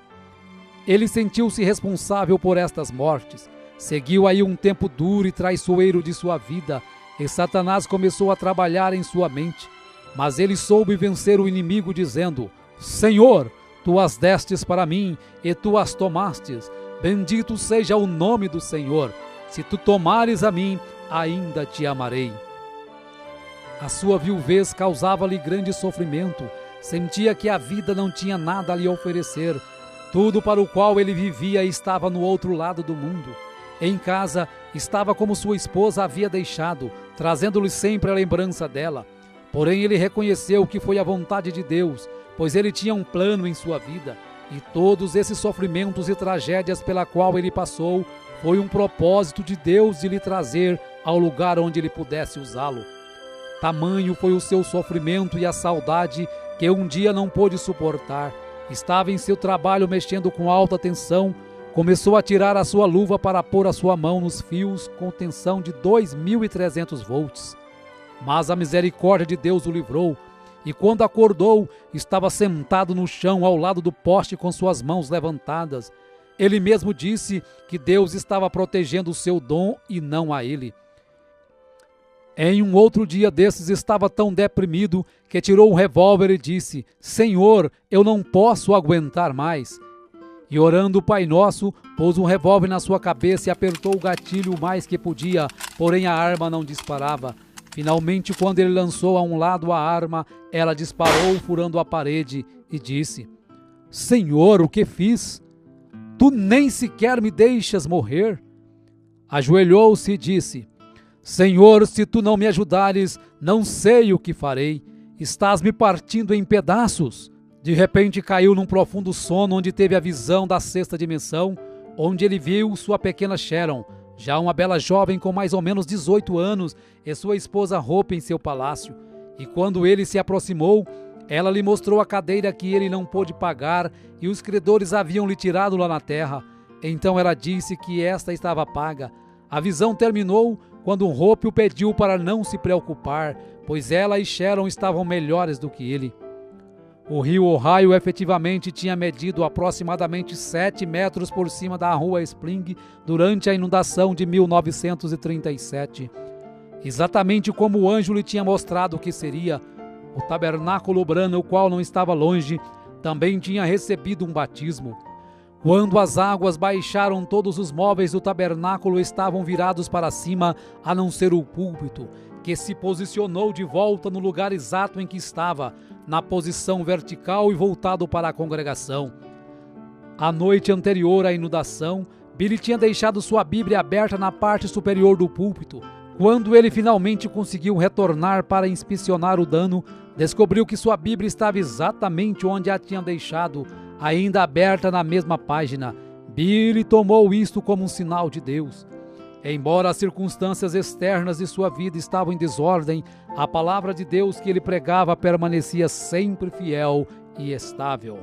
Ele sentiu-se responsável por estas mortes. Seguiu aí um tempo duro e traiçoeiro de sua vida e Satanás começou a trabalhar em sua mente. Mas ele soube vencer o inimigo dizendo: Senhor, tu as destes para mim, e tu as tomastes. Bendito seja o nome do Senhor. Se tu tomares a mim, ainda te amarei. A sua viuvez causava-lhe grande sofrimento. Sentia que a vida não tinha nada a lhe oferecer. Tudo para o qual ele vivia estava no outro lado do mundo. Em casa, estava como sua esposa havia deixado, trazendo-lhe sempre a lembrança dela. Porém, ele reconheceu que foi a vontade de Deus, pois ele tinha um plano em sua vida, e todos esses sofrimentos e tragédias pela qual ele passou, foi um propósito de Deus de lhe trazer ao lugar onde ele pudesse usá-lo. Tamanho foi o seu sofrimento e a saudade que um dia não pôde suportar. Estava em seu trabalho mexendo com alta tensão, começou a tirar a sua luva para pôr a sua mão nos fios com tensão de 2.300 volts. Mas a misericórdia de Deus o livrou, e quando acordou, estava sentado no chão ao lado do poste com suas mãos levantadas. Ele mesmo disse que Deus estava protegendo o seu dom e não a ele. Em um outro dia desses estava tão deprimido que tirou um revólver e disse: Senhor, eu não posso aguentar mais. E orando o Pai Nosso, pôs um revólver na sua cabeça e apertou o gatilho o mais que podia, porém a arma não disparava. Finalmente, quando ele lançou a um lado a arma, ela disparou furando a parede e disse: Senhor, o que fiz? Tu nem sequer me deixas morrer? Ajoelhou-se e disse: Senhor, se tu não me ajudares, não sei o que farei. Estás me partindo em pedaços. De repente caiu num profundo sono onde teve a visão da sexta dimensão, onde ele viu sua pequena Sharon, já uma bela jovem com mais ou menos 18 anos, e sua esposa Hope em seu palácio. E quando ele se aproximou, ela lhe mostrou a cadeira que ele não pôde pagar e os credores haviam lhe tirado lá na terra. Então ela disse que esta estava paga. A visão terminou quando Hope o pediu para não se preocupar, pois ela e Sharon estavam melhores do que ele. O rio Ohio efetivamente tinha medido aproximadamente 7 metros por cima da rua Spring durante a inundação de 1937. Exatamente como o anjo lhe tinha mostrado que seria, o tabernáculo Branham, o qual não estava longe, também tinha recebido um batismo. Quando as águas baixaram, todos os móveis do tabernáculo estavam virados para cima, a não ser o púlpito, que se posicionou de volta no lugar exato em que estava, na posição vertical e voltado para a congregação. A noite anterior à inundação, Billy tinha deixado sua Bíblia aberta na parte superior do púlpito. Quando ele finalmente conseguiu retornar para inspecionar o dano, descobriu que sua Bíblia estava exatamente onde a tinha deixado, ainda aberta na mesma página. Billy tomou isto como um sinal de Deus. Embora as circunstâncias externas de sua vida estavam em desordem, a palavra de Deus que ele pregava permanecia sempre fiel e estável.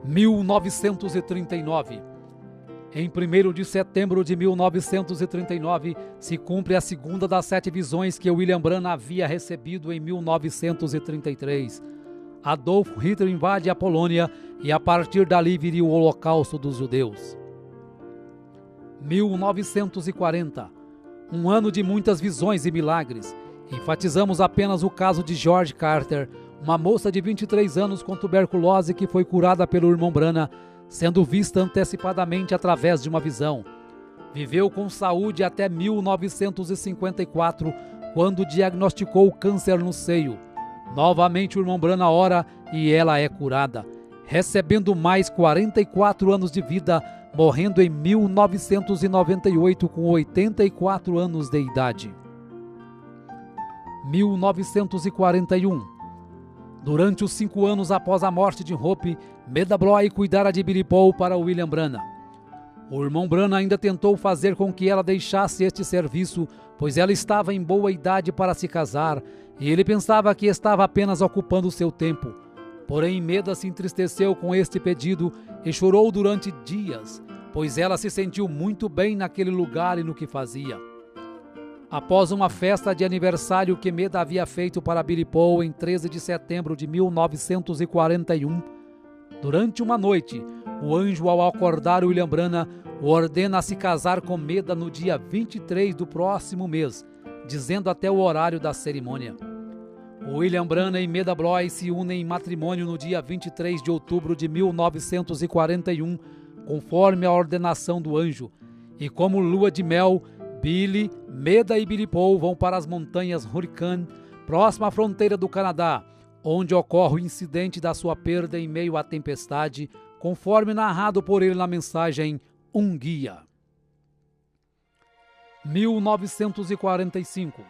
1939. Em 1º de setembro de 1939, se cumpre a segunda das 7 visões que William Branham havia recebido em 1933. Adolf Hitler invade a Polônia e a partir dali viria o Holocausto dos judeus. 1940, um ano de muitas visões e milagres. Enfatizamos apenas o caso de George Carter, uma moça de 23 anos com tuberculose que foi curada pelo irmão Branham, sendo vista antecipadamente através de uma visão. Viveu com saúde até 1954, quando diagnosticou câncer no seio. Novamente o irmão Branham ora e ela é curada, recebendo mais 44 anos de vida, morrendo em 1998 com 84 anos de idade. 1941. Durante os 5 anos após a morte de Hope, Medabroy cuidara de Billy Paul para William Branham. O irmão Branham ainda tentou fazer com que ela deixasse este serviço, pois ela estava em boa idade para se casar, e ele pensava que estava apenas ocupando seu tempo. Porém, Meda se entristeceu com este pedido e chorou durante dias, pois ela se sentiu muito bem naquele lugar e no que fazia. Após uma festa de aniversário que Meda havia feito para Billy Paul em 13 de setembro de 1941, durante uma noite, o anjo, ao acordar William Branham, o ordena a se casar com Meda no dia 23 do próximo mês, dizendo até o horário da cerimônia. William Branham e Meda Bloy se unem em matrimônio no dia 23 de outubro de 1941, conforme a ordenação do anjo. E como lua de mel, Billy, Meda e Billy Paul vão para as montanhas Hurricane, próxima à fronteira do Canadá, onde ocorre o incidente da sua perda em meio à tempestade, conforme narrado por ele na mensagem Um Guia. 1945.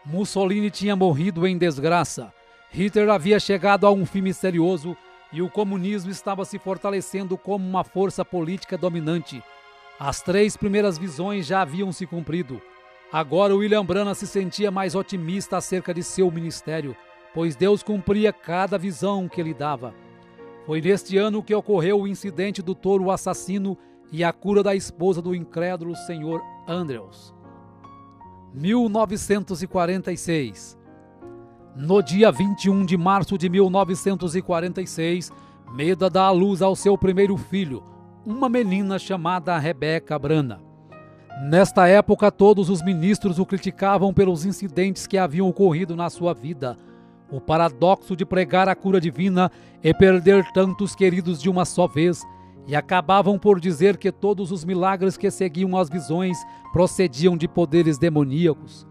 Mussolini tinha morrido em desgraça. Hitler havia chegado a um fim misterioso e o comunismo estava se fortalecendo como uma força política dominante. As 3 primeiras visões já haviam se cumprido. Agora William Branham se sentia mais otimista acerca de seu ministério, pois Deus cumpria cada visão que ele dava. Foi neste ano que ocorreu o incidente do touro assassino e a cura da esposa do incrédulo Sr. Andrews. 1946. No dia 21 de março de 1946, Meda dá à luz ao seu primeiro filho, uma menina chamada Rebecca Branham. Nesta época, todos os ministros o criticavam pelos incidentes que haviam ocorrido na sua vida. O paradoxo de pregar a cura divina e perder tantos queridos de uma só vez, e acabavam por dizer que todos os milagres que seguiam as visões procediam de poderes demoníacos.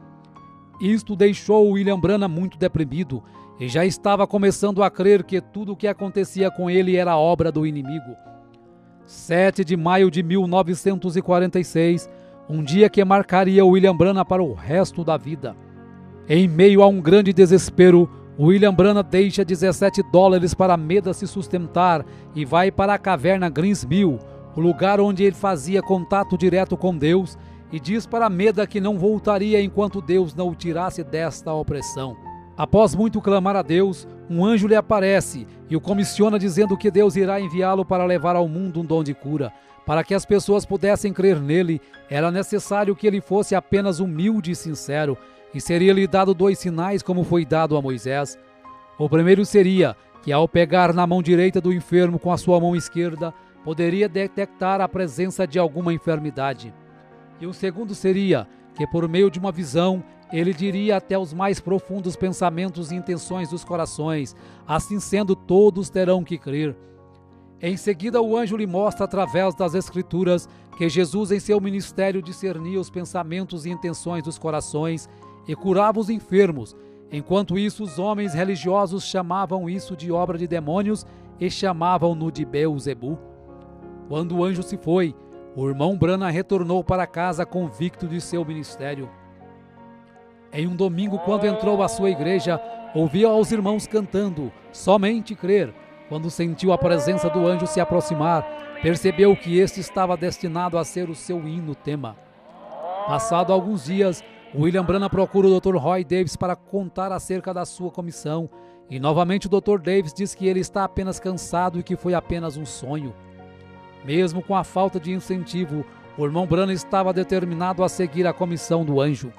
Isto deixou William Branham muito deprimido e já estava começando a crer que tudo o que acontecia com ele era obra do inimigo. 7 de maio de 1946, um dia que marcaria William Branham para o resto da vida. Em meio a um grande desespero, William Branham deixa $17 para Meda se sustentar e vai para a caverna Greensmill, o lugar onde ele fazia contato direto com Deus, e diz para Meda que não voltaria enquanto Deus não o tirasse desta opressão. Após muito clamar a Deus, um anjo lhe aparece e o comissiona dizendo que Deus irá enviá-lo para levar ao mundo um dom de cura. Para que as pessoas pudessem crer nele, era necessário que ele fosse apenas humilde e sincero, e seria-lhe dado 2 sinais como foi dado a Moisés. O primeiro seria que, ao pegar na mão direita do enfermo com a sua mão esquerda, poderia detectar a presença de alguma enfermidade. E o segundo seria que, por meio de uma visão, ele diria até os mais profundos pensamentos e intenções dos corações. Assim sendo, todos terão que crer. Em seguida, o anjo lhe mostra através das Escrituras que Jesus em seu ministério discernia os pensamentos e intenções dos corações e curava os enfermos. Enquanto isso, os homens religiosos chamavam isso de obra de demônios e chamavam-no de Beelzebu. Quando o anjo se foi, o irmão Branham retornou para casa convicto de seu ministério. Em um domingo, quando entrou à sua igreja, ouviu aos irmãos cantando "Somente Crer". Quando sentiu a presença do anjo se aproximar, percebeu que este estava destinado a ser o seu hino tema. Passado alguns dias, William Branham procura o Dr. Roy Davis para contar acerca da sua comissão, e novamente o Dr. Davis diz que ele está apenas cansado e que foi apenas um sonho. Mesmo com a falta de incentivo, o irmão Branham estava determinado a seguir a comissão do anjo.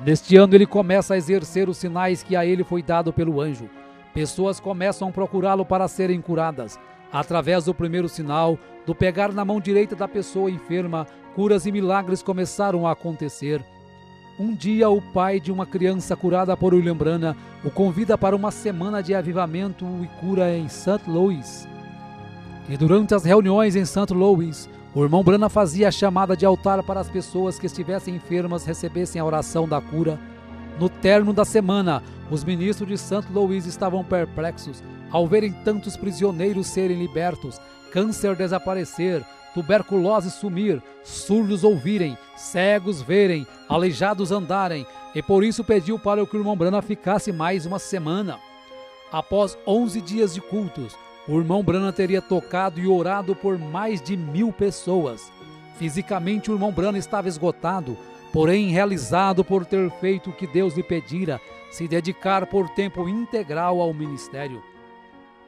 Neste ano ele começa a exercer os sinais que a ele foi dado pelo anjo. pessoas começam a procurá-lo para serem curadas. Através do primeiro sinal, do pegar na mão direita da pessoa enferma, curas e milagres começaram a acontecer. Um dia, o pai de uma criança curada por William Branham o convida para uma semana de avivamento e cura em St. Louis. E durante as reuniões em St. Louis, o irmão Branham fazia a chamada de altar para as pessoas que estivessem enfermas recebessem a oração da cura. No término da semana, os ministros de St. Louis estavam perplexos ao verem tantos prisioneiros serem libertos, câncer desaparecer, tuberculose sumir, surdos ouvirem, cegos verem, aleijados andarem, e por isso pediu para que o irmão Branham ficasse mais uma semana. Após 11 dias de cultos, o irmão Branham teria tocado e orado por mais de 1000 pessoas. Fisicamente o irmão Branham estava esgotado, porém realizado por ter feito o que Deus lhe pedira, se dedicar por tempo integral ao ministério.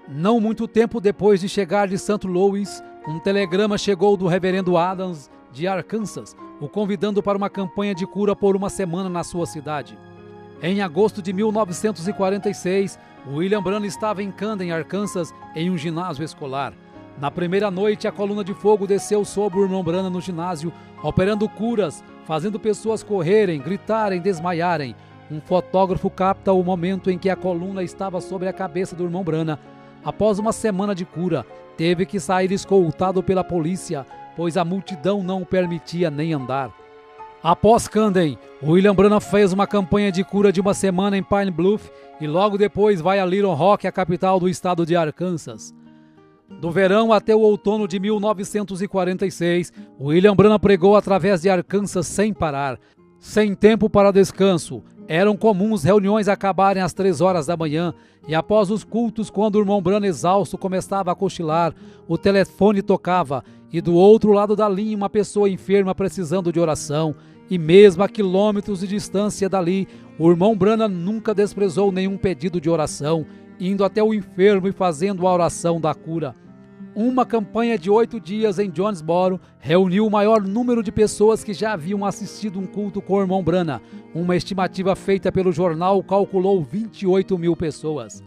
Não muito tempo depois de chegar de St. Louis, um telegrama chegou do reverendo Adams de Arkansas, o convidando para uma campanha de cura por uma semana na sua cidade. Em agosto de 1946, William Branham estava em Camden, Arkansas, em um ginásio escolar. Na primeira noite, a coluna de fogo desceu sobre o irmão Branham no ginásio, operando curas, fazendo pessoas correrem, gritarem, desmaiarem. Um fotógrafo capta o momento em que a coluna estava sobre a cabeça do irmão Branham. Após uma semana de cura, teve que sair escoltado pela polícia, pois a multidão não o permitia nem andar. Após Camden, William Branham fez uma campanha de cura de uma semana em Pine Bluff e logo depois vai a Little Rock, a capital do estado de Arkansas. Do verão até o outono de 1946, William Branham pregou através de Arkansas sem parar, sem tempo para descanso. Eram comuns reuniões acabarem às 3 horas da manhã e após os cultos, quando o irmão Branham exausto começava a cochilar, o telefone tocava e do outro lado da linha uma pessoa enferma precisando de oração. E mesmo a quilômetros de distância dali, o irmão Branham nunca desprezou nenhum pedido de oração, indo até o enfermo e fazendo a oração da cura. Uma campanha de 8 dias em Jonesboro reuniu o maior número de pessoas que já haviam assistido um culto com o irmão Branham. Uma estimativa feita pelo jornal calculou 28.000 pessoas.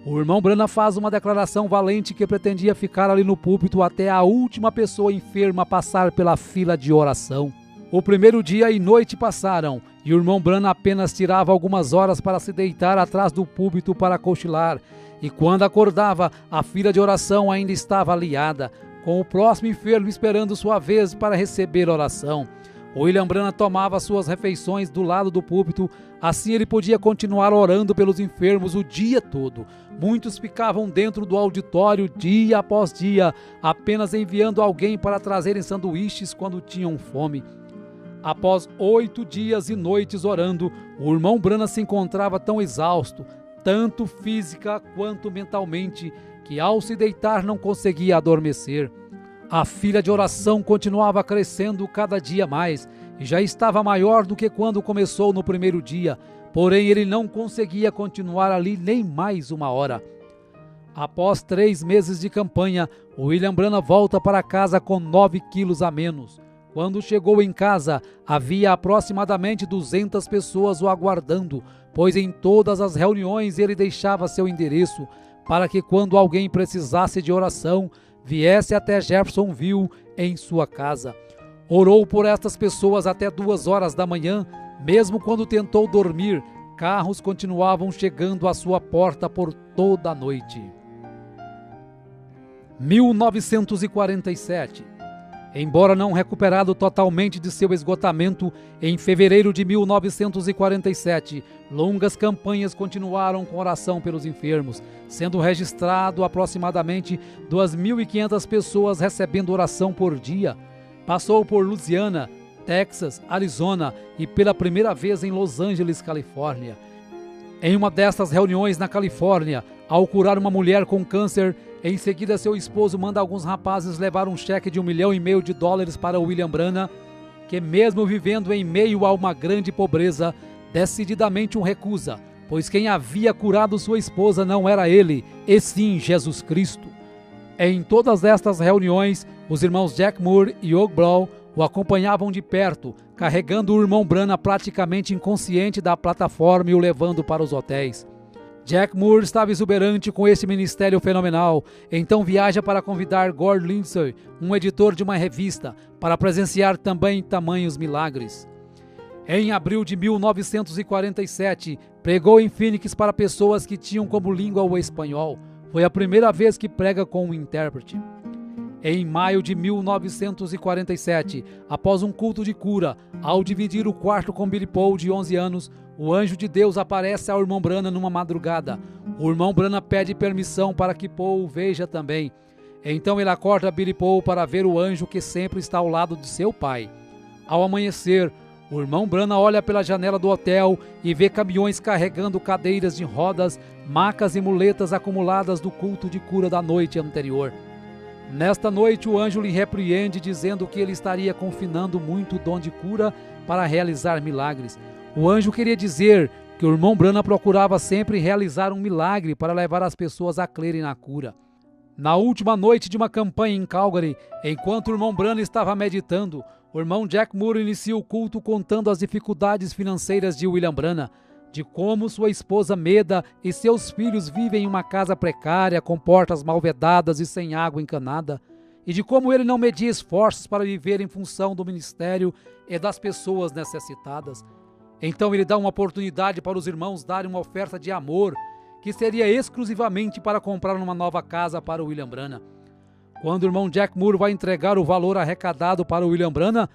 O irmão Branham faz uma declaração valente que pretendia ficar ali no púlpito até a última pessoa enferma passar pela fila de oração. O primeiro dia e noite passaram, e o irmão Branham apenas tirava algumas horas para se deitar atrás do púlpito para cochilar, e quando acordava, a fila de oração ainda estava aliada, com o próximo enfermo esperando sua vez para receber oração. William Branham tomava suas refeições do lado do púlpito, assim ele podia continuar orando pelos enfermos o dia todo. Muitos ficavam dentro do auditório dia após dia, apenas enviando alguém para trazerem sanduíches quando tinham fome. Após 8 dias e noites orando, o irmão Branham se encontrava tão exausto, tanto física quanto mentalmente, que ao se deitar não conseguia adormecer. A fila de oração continuava crescendo cada dia mais, e já estava maior do que quando começou no primeiro dia, porém ele não conseguia continuar ali nem mais uma hora. Após 3 meses de campanha, William Branham volta para casa com 9 quilos a menos. Quando chegou em casa, havia aproximadamente 200 pessoas o aguardando, pois em todas as reuniões ele deixava seu endereço, para que quando alguém precisasse de oração, viesse até Jeffersonville em sua casa. Orou por estas pessoas até 2 horas da manhã, mesmo quando tentou dormir, carros continuavam chegando à sua porta por toda a noite. 1947. Embora não recuperado totalmente de seu esgotamento, em fevereiro de 1947, longas campanhas continuaram com oração pelos enfermos, sendo registrado aproximadamente 2.500 pessoas recebendo oração por dia. Passou por Louisiana, Texas, Arizona e pela primeira vez em Los Angeles, Califórnia. Em uma destas reuniões na Califórnia, ao curar uma mulher com câncer, em seguida seu esposo manda alguns rapazes levar um cheque de $1,5 milhão para William Branham, que mesmo vivendo em meio a uma grande pobreza, decididamente o recusa, pois quem havia curado sua esposa não era ele, e sim Jesus Cristo. Em todas estas reuniões, os irmãos Jack Moore e Og Brown o acompanhavam de perto, carregando o irmão Branham praticamente inconsciente da plataforma e o levando para os hotéis. Jack Moore estava exuberante com esse ministério fenomenal, então viaja para convidar Gordon Lindsay, um editor de uma revista, para presenciar também tamanhos milagres. Em abril de 1947, pregou em Phoenix para pessoas que tinham como língua o espanhol. Foi a primeira vez que prega com um intérprete. Em maio de 1947, após um culto de cura, ao dividir o quarto com Billy Paul, de 11 anos, o anjo de Deus aparece ao irmão Branham numa madrugada. O irmão Branham pede permissão para que Paul o veja também. Então ele acorda Billy Paul para ver o anjo que sempre está ao lado de seu pai. Ao amanhecer, o irmão Branham olha pela janela do hotel e vê caminhões carregando cadeiras de rodas, macas e muletas acumuladas do culto de cura da noite anterior. Nesta noite, o anjo lhe repreende, dizendo que ele estaria confinando muito o dom de cura para realizar milagres. O anjo queria dizer que o irmão Branham procurava sempre realizar um milagre para levar as pessoas a crerem na cura. Na última noite de uma campanha em Calgary, enquanto o irmão Branham estava meditando, o irmão Jack Moore inicia o culto contando as dificuldades financeiras de William Branham, de como sua esposa Meda e seus filhos vivem em uma casa precária, com portas mal vedadas e sem água encanada, e de como ele não media esforços para viver em função do ministério e das pessoas necessitadas. Então ele dá uma oportunidade para os irmãos darem uma oferta de amor, que seria exclusivamente para comprar uma nova casa para o William Branham. Quando o irmão Jack Moore vai entregar o valor arrecadado para o William Branham,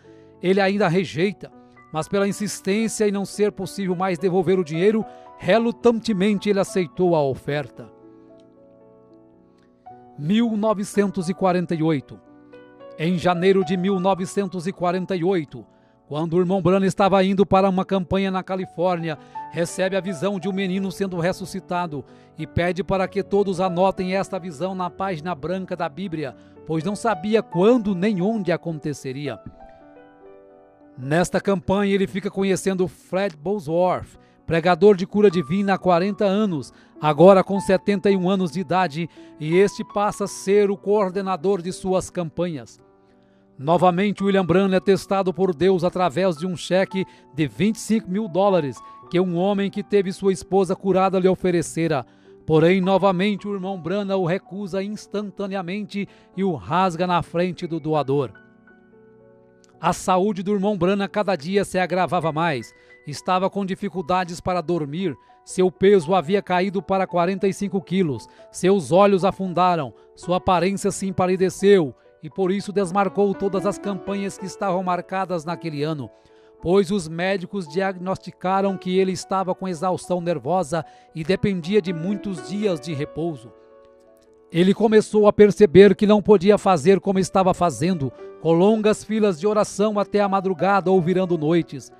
ele ainda rejeita, mas pela insistência e não ser possível mais devolver o dinheiro, relutantemente ele aceitou a oferta. 1948. Em janeiro de 1948, quando o irmão Branham estava indo para uma campanha na Califórnia, recebe a visão de um menino sendo ressuscitado e pede para que todos anotem esta visão na página branca da Bíblia, pois não sabia quando nem onde aconteceria. Nesta campanha ele fica conhecendo Fred Bosworth, pregador de cura divina há 40 anos, agora com 71 anos de idade, e este passa a ser o coordenador de suas campanhas. Novamente, William Branham é testado por Deus através de um cheque de $25.000 que um homem que teve sua esposa curada lhe oferecera. Porém, novamente, o irmão Branham o recusa instantaneamente e o rasga na frente do doador. A saúde do irmão Branham cada dia se agravava mais. Estava com dificuldades para dormir, seu peso havia caído para 45 quilos, seus olhos afundaram, sua aparência se empalideceu e por isso desmarcou todas as campanhas que estavam marcadas naquele ano, pois os médicos diagnosticaram que ele estava com exaustão nervosa e dependia de muitos dias de repouso. Ele começou a perceber que não podia fazer como estava fazendo, com longas filas de oração até a madrugada ou virando noites.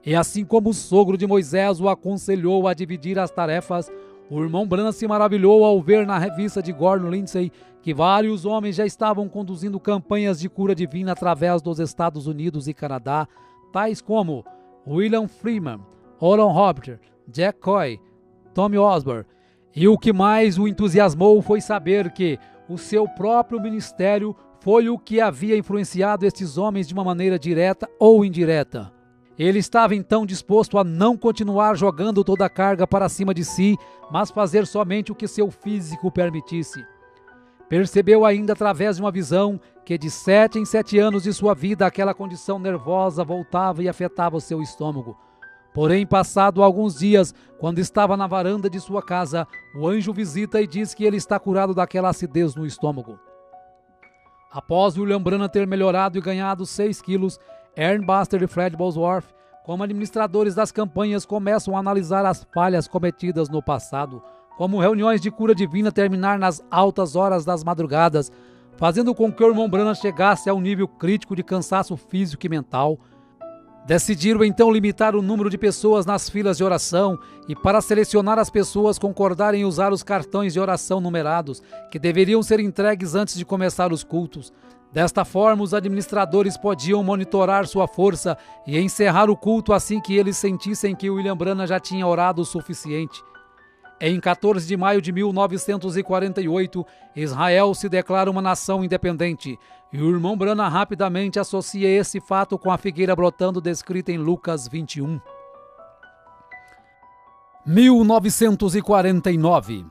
E assim como o sogro de Moisés o aconselhou a dividir as tarefas, o irmão Branham se maravilhou ao ver na revista de Gordon Lindsay que vários homens já estavam conduzindo campanhas de cura divina através dos Estados Unidos e Canadá, tais como William Freeman, Oral Roberts, Jack Coy, Tommy Osborne. E o que mais o entusiasmou foi saber que o seu próprio ministério foi o que havia influenciado estes homens de uma maneira direta ou indireta. Ele estava então disposto a não continuar jogando toda a carga para cima de si, mas fazer somente o que seu físico permitisse. Percebeu ainda através de uma visão que de 7 em 7 anos de sua vida aquela condição nervosa voltava e afetava o seu estômago. Porém, passado alguns dias, quando estava na varanda de sua casa, o anjo visita e diz que ele está curado daquela acidez no estômago. Após William Branham ter melhorado e ganhado 6 quilos, Aaron Buster e Fred Bosworth, como administradores das campanhas, começam a analisar as falhas cometidas no passado, como reuniões de cura divina terminar nas altas horas das madrugadas, fazendo com que o irmão Branham chegasse a um nível crítico de cansaço físico e mental. Decidiram então limitar o número de pessoas nas filas de oração e, para selecionar as pessoas, concordarem em usar os cartões de oração numerados, que deveriam ser entregues antes de começar os cultos. Desta forma, os administradores podiam monitorar sua força e encerrar o culto assim que eles sentissem que William Branham já tinha orado o suficiente. Em 14 de maio de 1948, Israel se declara uma nação independente, e o irmão Branham rapidamente associa esse fato com a figueira brotando descrita em Lucas 21. 1949.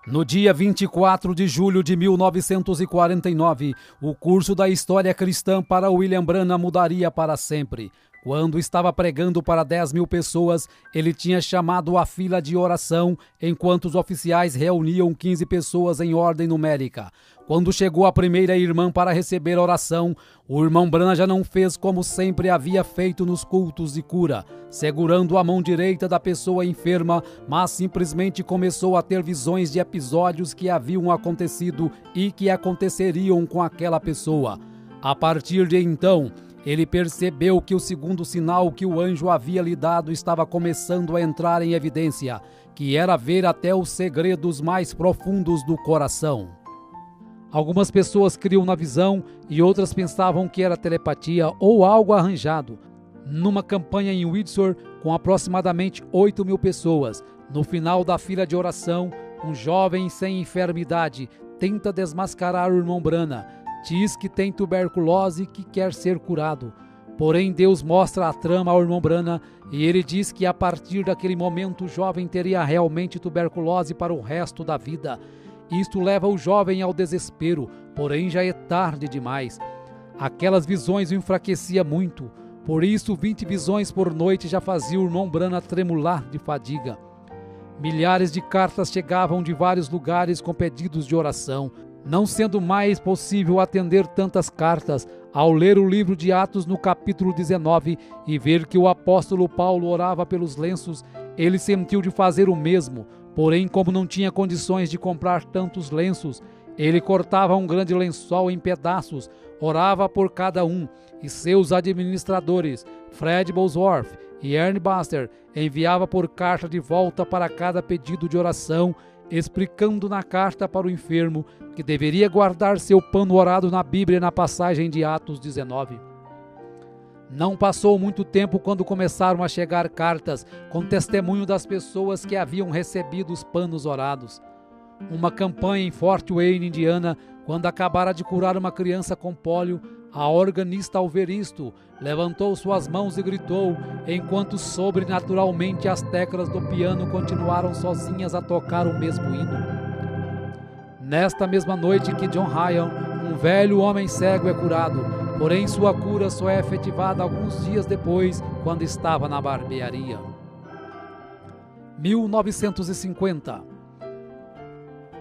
No dia 24 de julho de 1949, o curso da história cristã para William Branham mudaria para sempre. Quando estava pregando para 10.000 pessoas, ele tinha chamado a fila de oração, enquanto os oficiais reuniam 15 pessoas em ordem numérica. Quando chegou a primeira irmã para receber oração, o irmão Branham já não fez como sempre havia feito nos cultos de cura, segurando a mão direita da pessoa enferma, mas simplesmente começou a ter visões de episódios que haviam acontecido e que aconteceriam com aquela pessoa. A partir de então, ele percebeu que o segundo sinal que o anjo havia lhe dado estava começando a entrar em evidência, que era ver até os segredos mais profundos do coração. Algumas pessoas criam na visão e outras pensavam que era telepatia ou algo arranjado. Numa campanha em Windsor, com aproximadamente 8.000 pessoas, no final da fila de oração, um jovem sem enfermidade tenta desmascarar o irmão Branham. Diz que tem tuberculose e que quer ser curado. Porém, Deus mostra a trama ao irmão Branham e ele diz que a partir daquele momento o jovem teria realmente tuberculose para o resto da vida. Isto leva o jovem ao desespero, porém já é tarde demais. Aquelas visões o enfraquecia muito, por isso 20 visões por noite já fazia o irmão Branham tremular de fadiga. Milhares de cartas chegavam de vários lugares com pedidos de oração. Não sendo mais possível atender tantas cartas, ao ler o livro de Atos no capítulo 19 e ver que o apóstolo Paulo orava pelos lenços, ele sentiu de fazer o mesmo. Porém, como não tinha condições de comprar tantos lenços, ele cortava um grande lençol em pedaços, orava por cada um, e seus administradores, Fred Bosworth e Ernie Buster, enviava por carta de volta para cada pedido de oração, explicando na carta para o enfermo que deveria guardar seu pano orado na Bíblia na passagem de Atos 19. Não passou muito tempo quando começaram a chegar cartas com testemunho das pessoas que haviam recebido os panos orados. Uma campanha em Fort Wayne, Indiana, quando acabara de curar uma criança com pólio, a organista, ao ver isto, levantou suas mãos e gritou, enquanto sobrenaturalmente as teclas do piano continuaram sozinhas a tocar o mesmo hino. Nesta mesma noite que John Ryan, um velho homem cego, é curado, porém sua cura só é efetivada alguns dias depois, quando estava na barbearia. 1950.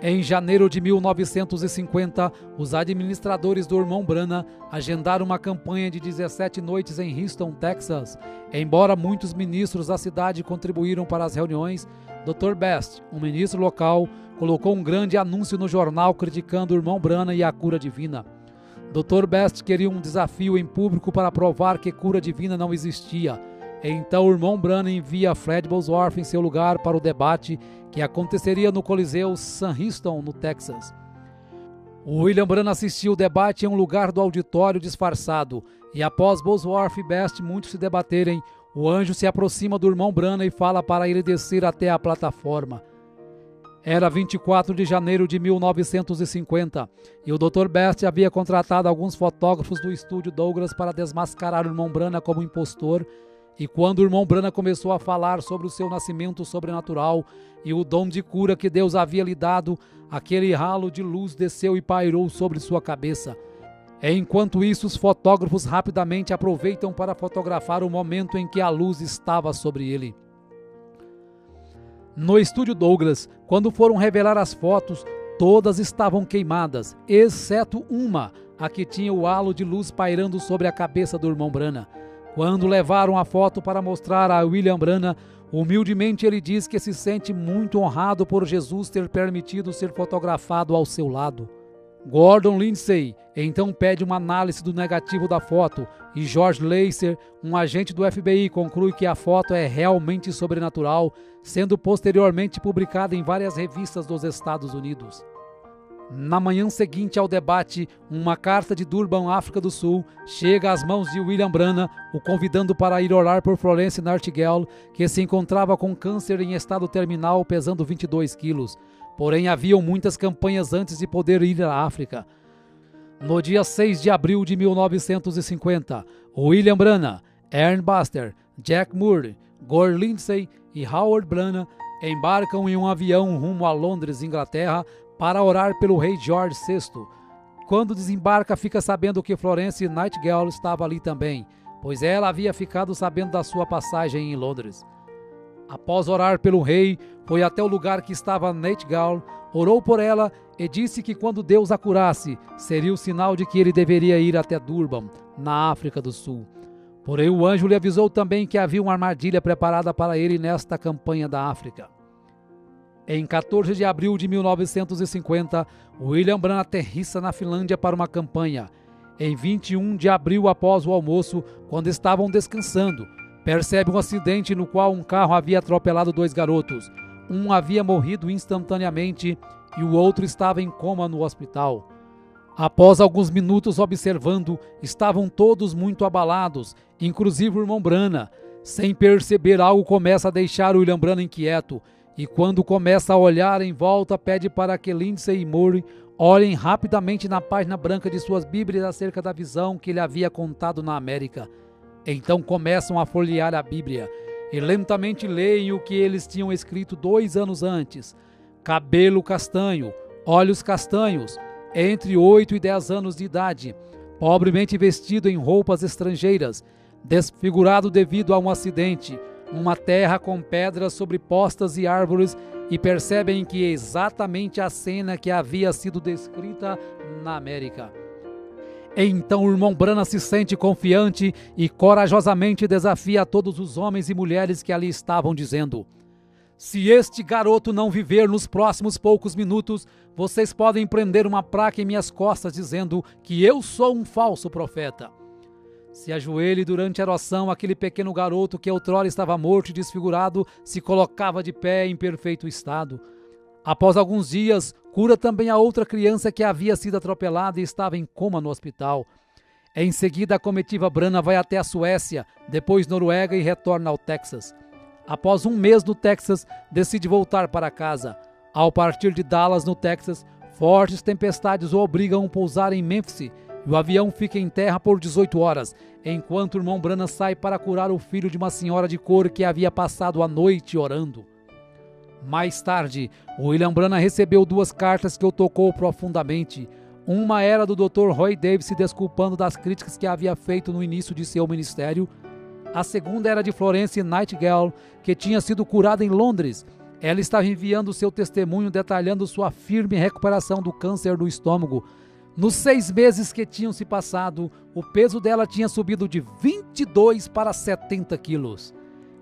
Em janeiro de 1950, os administradores do irmão Branham agendaram uma campanha de 17 noites em Houston, Texas. Embora muitos ministros da cidade contribuíram para as reuniões, Dr. Best, um ministro local, colocou um grande anúncio no jornal criticando o irmão Branham e a cura divina. Dr. Best queria um desafio em público para provar que cura divina não existia. Então o irmão Branham envia Fred Bosworth em seu lugar para o debate que aconteceria no Coliseu Sam Houston, no Texas. O William Branham assistiu o debate em um lugar do auditório disfarçado, e após Bosworth e Best muitos se debaterem, o anjo se aproxima do irmão Branham e fala para ele descer até a plataforma. Era 24 de janeiro de 1950 e o Dr. Best havia contratado alguns fotógrafos do estúdio Douglas para desmascarar o irmão Branham como impostor. E quando o irmão Branham começou a falar sobre o seu nascimento sobrenatural e o dom de cura que Deus havia lhe dado, aquele ralo de luz desceu e pairou sobre sua cabeça. Enquanto isso, os fotógrafos rapidamente aproveitam para fotografar o momento em que a luz estava sobre ele. No estúdio Douglas, quando foram revelar as fotos, todas estavam queimadas, exceto uma, a que tinha o halo de luz pairando sobre a cabeça do irmão Branham. Quando levaram a foto para mostrar a William Branham, humildemente ele diz que se sente muito honrado por Jesus ter permitido ser fotografado ao seu lado. Gordon Lindsay então pede uma análise do negativo da foto e George Lacer, um agente do FBI, conclui que a foto é realmente sobrenatural, sendo posteriormente publicada em várias revistas dos Estados Unidos. Na manhã seguinte ao debate, uma carta de Durban, África do Sul, chega às mãos de William Branham, o convidando para ir orar por Florence Nightingale, que se encontrava com câncer em estado terminal, pesando 22 quilos. Porém, haviam muitas campanhas antes de poder ir à África. No dia 6 de abril de 1950, William Branham, Ernie Buster, Jack Moore, Gore Lindsay e Howard Branham embarcam em um avião rumo a Londres, Inglaterra, para orar pelo rei George VI. Quando desembarca, fica sabendo que Florence Nightingale estava ali também, pois ela havia ficado sabendo da sua passagem em Londres. Após orar pelo rei, foi até o lugar que estava Nightingale, orou por ela e disse que quando Deus a curasse, seria o sinal de que ele deveria ir até Durban, na África do Sul. Porém, o anjo lhe avisou também que havia uma armadilha preparada para ele nesta campanha da África. Em 14 de abril de 1950, William Branham aterrissa na Finlândia para uma campanha. Em 21 de abril, após o almoço, quando estavam descansando, percebe um acidente no qual um carro havia atropelado 2 garotos. Um havia morrido instantaneamente e o outro estava em coma no hospital. Após alguns minutos observando, estavam todos muito abalados, inclusive o irmão Branham. Sem perceber, algo começa a deixar o William Branham inquieto, e quando começa a olhar em volta, pede para que Lindsay e Murray olhem rapidamente na página branca de suas Bíblias acerca da visão que ele havia contado na América. Então começam a folhear a Bíblia e lentamente leem o que eles tinham escrito 2 anos antes. Cabelo castanho, olhos castanhos, entre 8 e 10 anos de idade, pobremente vestido em roupas estrangeiras, desfigurado devido a um acidente, uma terra com pedras sobrepostas e árvores, e percebem que é exatamente a cena que havia sido descrita na América. Então o irmão Branham se sente confiante e corajosamente desafia a todos os homens e mulheres que ali estavam, dizendo: se este garoto não viver nos próximos poucos minutos, vocês podem prender uma placa em minhas costas dizendo que eu sou um falso profeta. Se ajoelhe durante a oração, aquele pequeno garoto que outrora estava morto e desfigurado se colocava de pé em perfeito estado. Após alguns dias, cura também a outra criança que havia sido atropelada e estava em coma no hospital. Em seguida, a comitiva Branham vai até a Suécia, depois Noruega e retorna ao Texas. Após 1 mês no Texas, decide voltar para casa. Ao partir de Dallas, no Texas, fortes tempestades o obrigam a pousar em Memphis, e o avião fica em terra por 18 horas, enquanto o irmão Branham sai para curar o filho de uma senhora de cor que havia passado a noite orando. Mais tarde, William Branham recebeu 2 cartas que o tocou profundamente. Uma era do Dr. Roy Davis se desculpando das críticas que havia feito no início de seu ministério. A segunda era de Florence Nightingale, que tinha sido curada em Londres. Ela estava enviando seu testemunho detalhando sua firme recuperação do câncer do estômago. Nos 6 meses que tinham se passado, o peso dela tinha subido de 22 para 70 quilos.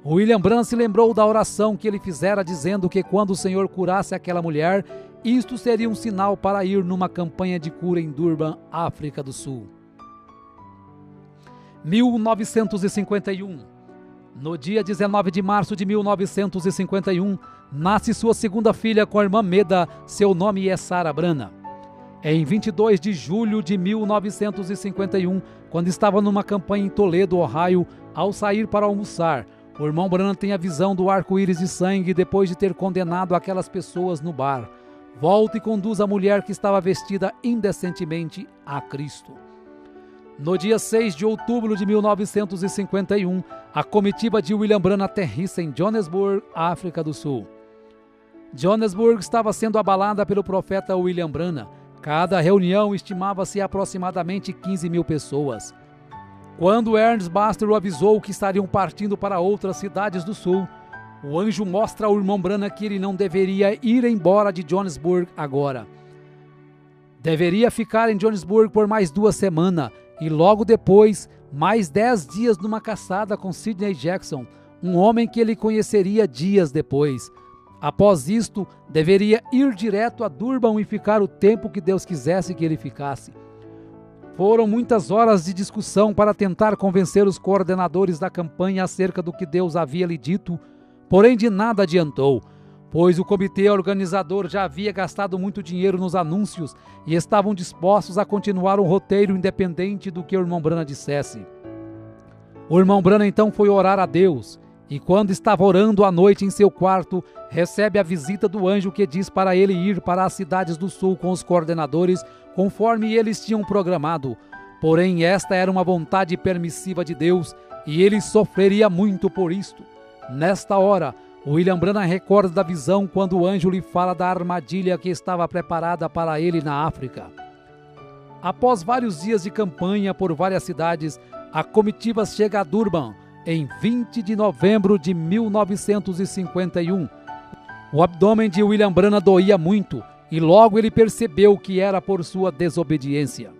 William Branham se lembrou da oração que ele fizera dizendo que quando o Senhor curasse aquela mulher, isto seria um sinal para ir numa campanha de cura em Durban, África do Sul. 1951. No dia 19 de março de 1951, nasce sua segunda filha com a irmã Meda, seu nome é Sarah Branham. Em 22 de julho de 1951, quando estava numa campanha em Toledo, Ohio, ao sair para almoçar, o irmão Branham tem a visão do arco-íris de sangue depois de ter condenado aquelas pessoas no bar. Volta e conduz a mulher que estava vestida indecentemente a Cristo. No dia 6 de outubro de 1951, a comitiva de William Branham aterrissa em Johannesburg, África do Sul. Johannesburg estava sendo abalada pelo profeta William Branham. Cada reunião estimava-se aproximadamente 15 mil pessoas. Quando Ernest Baxter o avisou que estariam partindo para outras cidades do sul, o anjo mostra ao irmão Branham que ele não deveria ir embora de Johannesburg agora. Deveria ficar em Johannesburg por mais 2 semanas e logo depois, mais 10 dias numa caçada com Sidney Jackson, um homem que ele conheceria dias depois. Após isto, deveria ir direto a Durban e ficar o tempo que Deus quisesse que ele ficasse. Foram muitas horas de discussão para tentar convencer os coordenadores da campanha acerca do que Deus havia lhe dito, porém de nada adiantou, pois o comitê organizador já havia gastado muito dinheiro nos anúncios e estavam dispostos a continuar um roteiro independente do que o irmão Branham dissesse. O irmão Branham então foi orar a Deus, e quando estava orando à noite em seu quarto, recebe a visita do anjo que diz para ele ir para as cidades do sul com os coordenadores, conforme eles tinham programado. Porém, esta era uma vontade permissiva de Deus, e ele sofreria muito por isto. Nesta hora, William Branham recorda da visão quando o anjo lhe fala da armadilha que estava preparada para ele na África. Após vários dias de campanha por várias cidades, a comitiva chega a Durban em 20 de novembro de 1951. O abdômen de William Branham doía muito e logo ele percebeu que era por sua desobediência.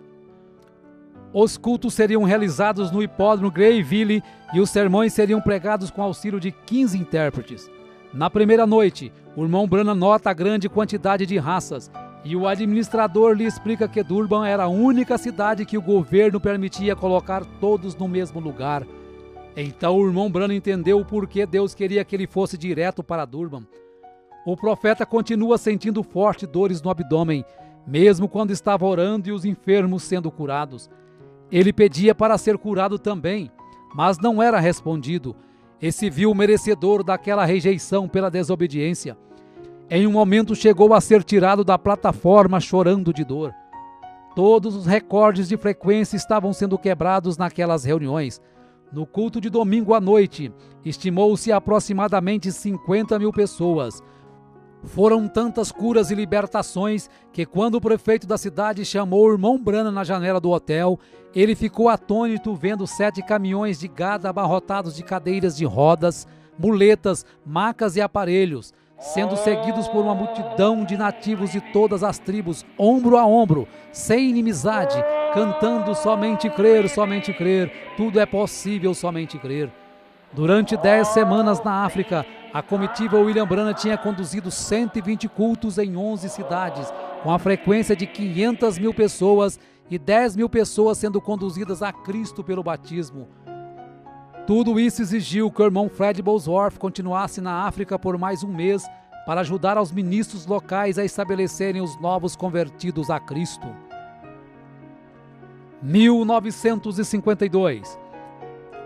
Os cultos seriam realizados no hipódromo Greyville e os sermões seriam pregados com auxílio de 15 intérpretes. Na primeira noite, o irmão Branham nota a grande quantidade de raças e o administrador lhe explica que Durban era a única cidade que o governo permitia colocar todos no mesmo lugar. Então o irmão Branham entendeu o porquê Deus queria que ele fosse direto para Durban. O profeta continua sentindo fortes dores no abdômen, mesmo quando estava orando e os enfermos sendo curados. Ele pedia para ser curado também, mas não era respondido, e se viu merecedor daquela rejeição pela desobediência. Em um momento chegou a ser tirado da plataforma chorando de dor. Todos os recordes de frequência estavam sendo quebrados naquelas reuniões. No culto de domingo à noite, estimou-se aproximadamente 50 mil pessoas. Foram tantas curas e libertações que quando o prefeito da cidade chamou o irmão Branham na janela do hotel, ele ficou atônito vendo 7 caminhões de gado abarrotados de cadeiras de rodas, muletas, macas e aparelhos, sendo seguidos por uma multidão de nativos de todas as tribos, ombro a ombro, sem inimizade, cantando somente crer, tudo é possível, somente crer. Durante 10 semanas na África, a comitiva William Branham tinha conduzido 120 cultos em 11 cidades, com a frequência de 500 mil pessoas e 10 mil pessoas sendo conduzidas a Cristo pelo batismo. Tudo isso exigiu que o irmão Fred Bosworth continuasse na África por mais um mês para ajudar aos ministros locais a estabelecerem os novos convertidos a Cristo. 1952.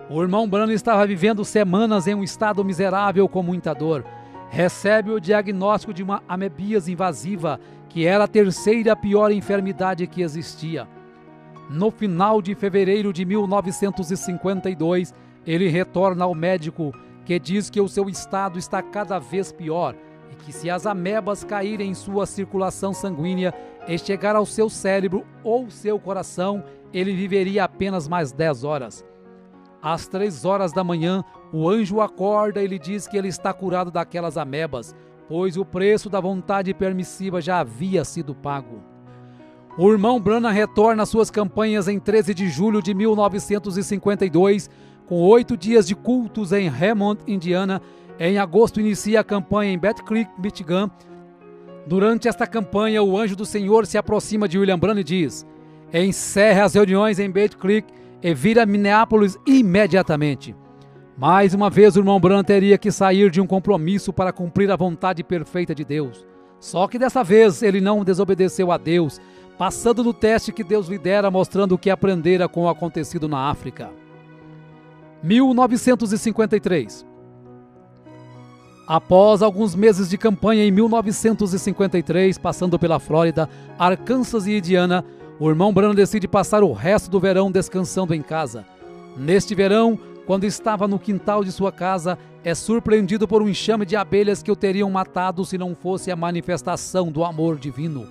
O irmão Branham estava vivendo semanas em um estado miserável com muita dor. Recebe o diagnóstico de uma amebíase invasiva, que era a terceira pior enfermidade que existia. No final de fevereiro de 1952, ele retorna ao médico, que diz que o seu estado está cada vez pior e que se as amebas caírem em sua circulação sanguínea e chegar ao seu cérebro ou seu coração, ele viveria apenas mais 10 horas. Às 3 horas da manhã, o anjo acorda e lhe diz que ele está curado daquelas amebas, pois o preço da vontade permissiva já havia sido pago. O irmão Branham retorna às suas campanhas em 13 de julho de 1952, com 8 dias de cultos em Hammond, Indiana. Em agosto inicia a campanha em Battle Creek, Michigan. Durante esta campanha, o anjo do Senhor se aproxima de William Branham e diz: encerre as reuniões em Battle Creek e vira a Minneapolis imediatamente. Mais uma vez o irmão Branham teria que sair de um compromisso para cumprir a vontade perfeita de Deus. Só que dessa vez ele não desobedeceu a Deus, passando no teste que Deus lhe dera, mostrando o que aprendera com o acontecido na África. 1953. Após alguns meses de campanha em 1953, passando pela Flórida, Arkansas e Indiana, o irmão Branham decide passar o resto do verão descansando em casa. Neste verão, quando estava no quintal de sua casa, é surpreendido por um enxame de abelhas que o teriam matado se não fosse a manifestação do amor divino.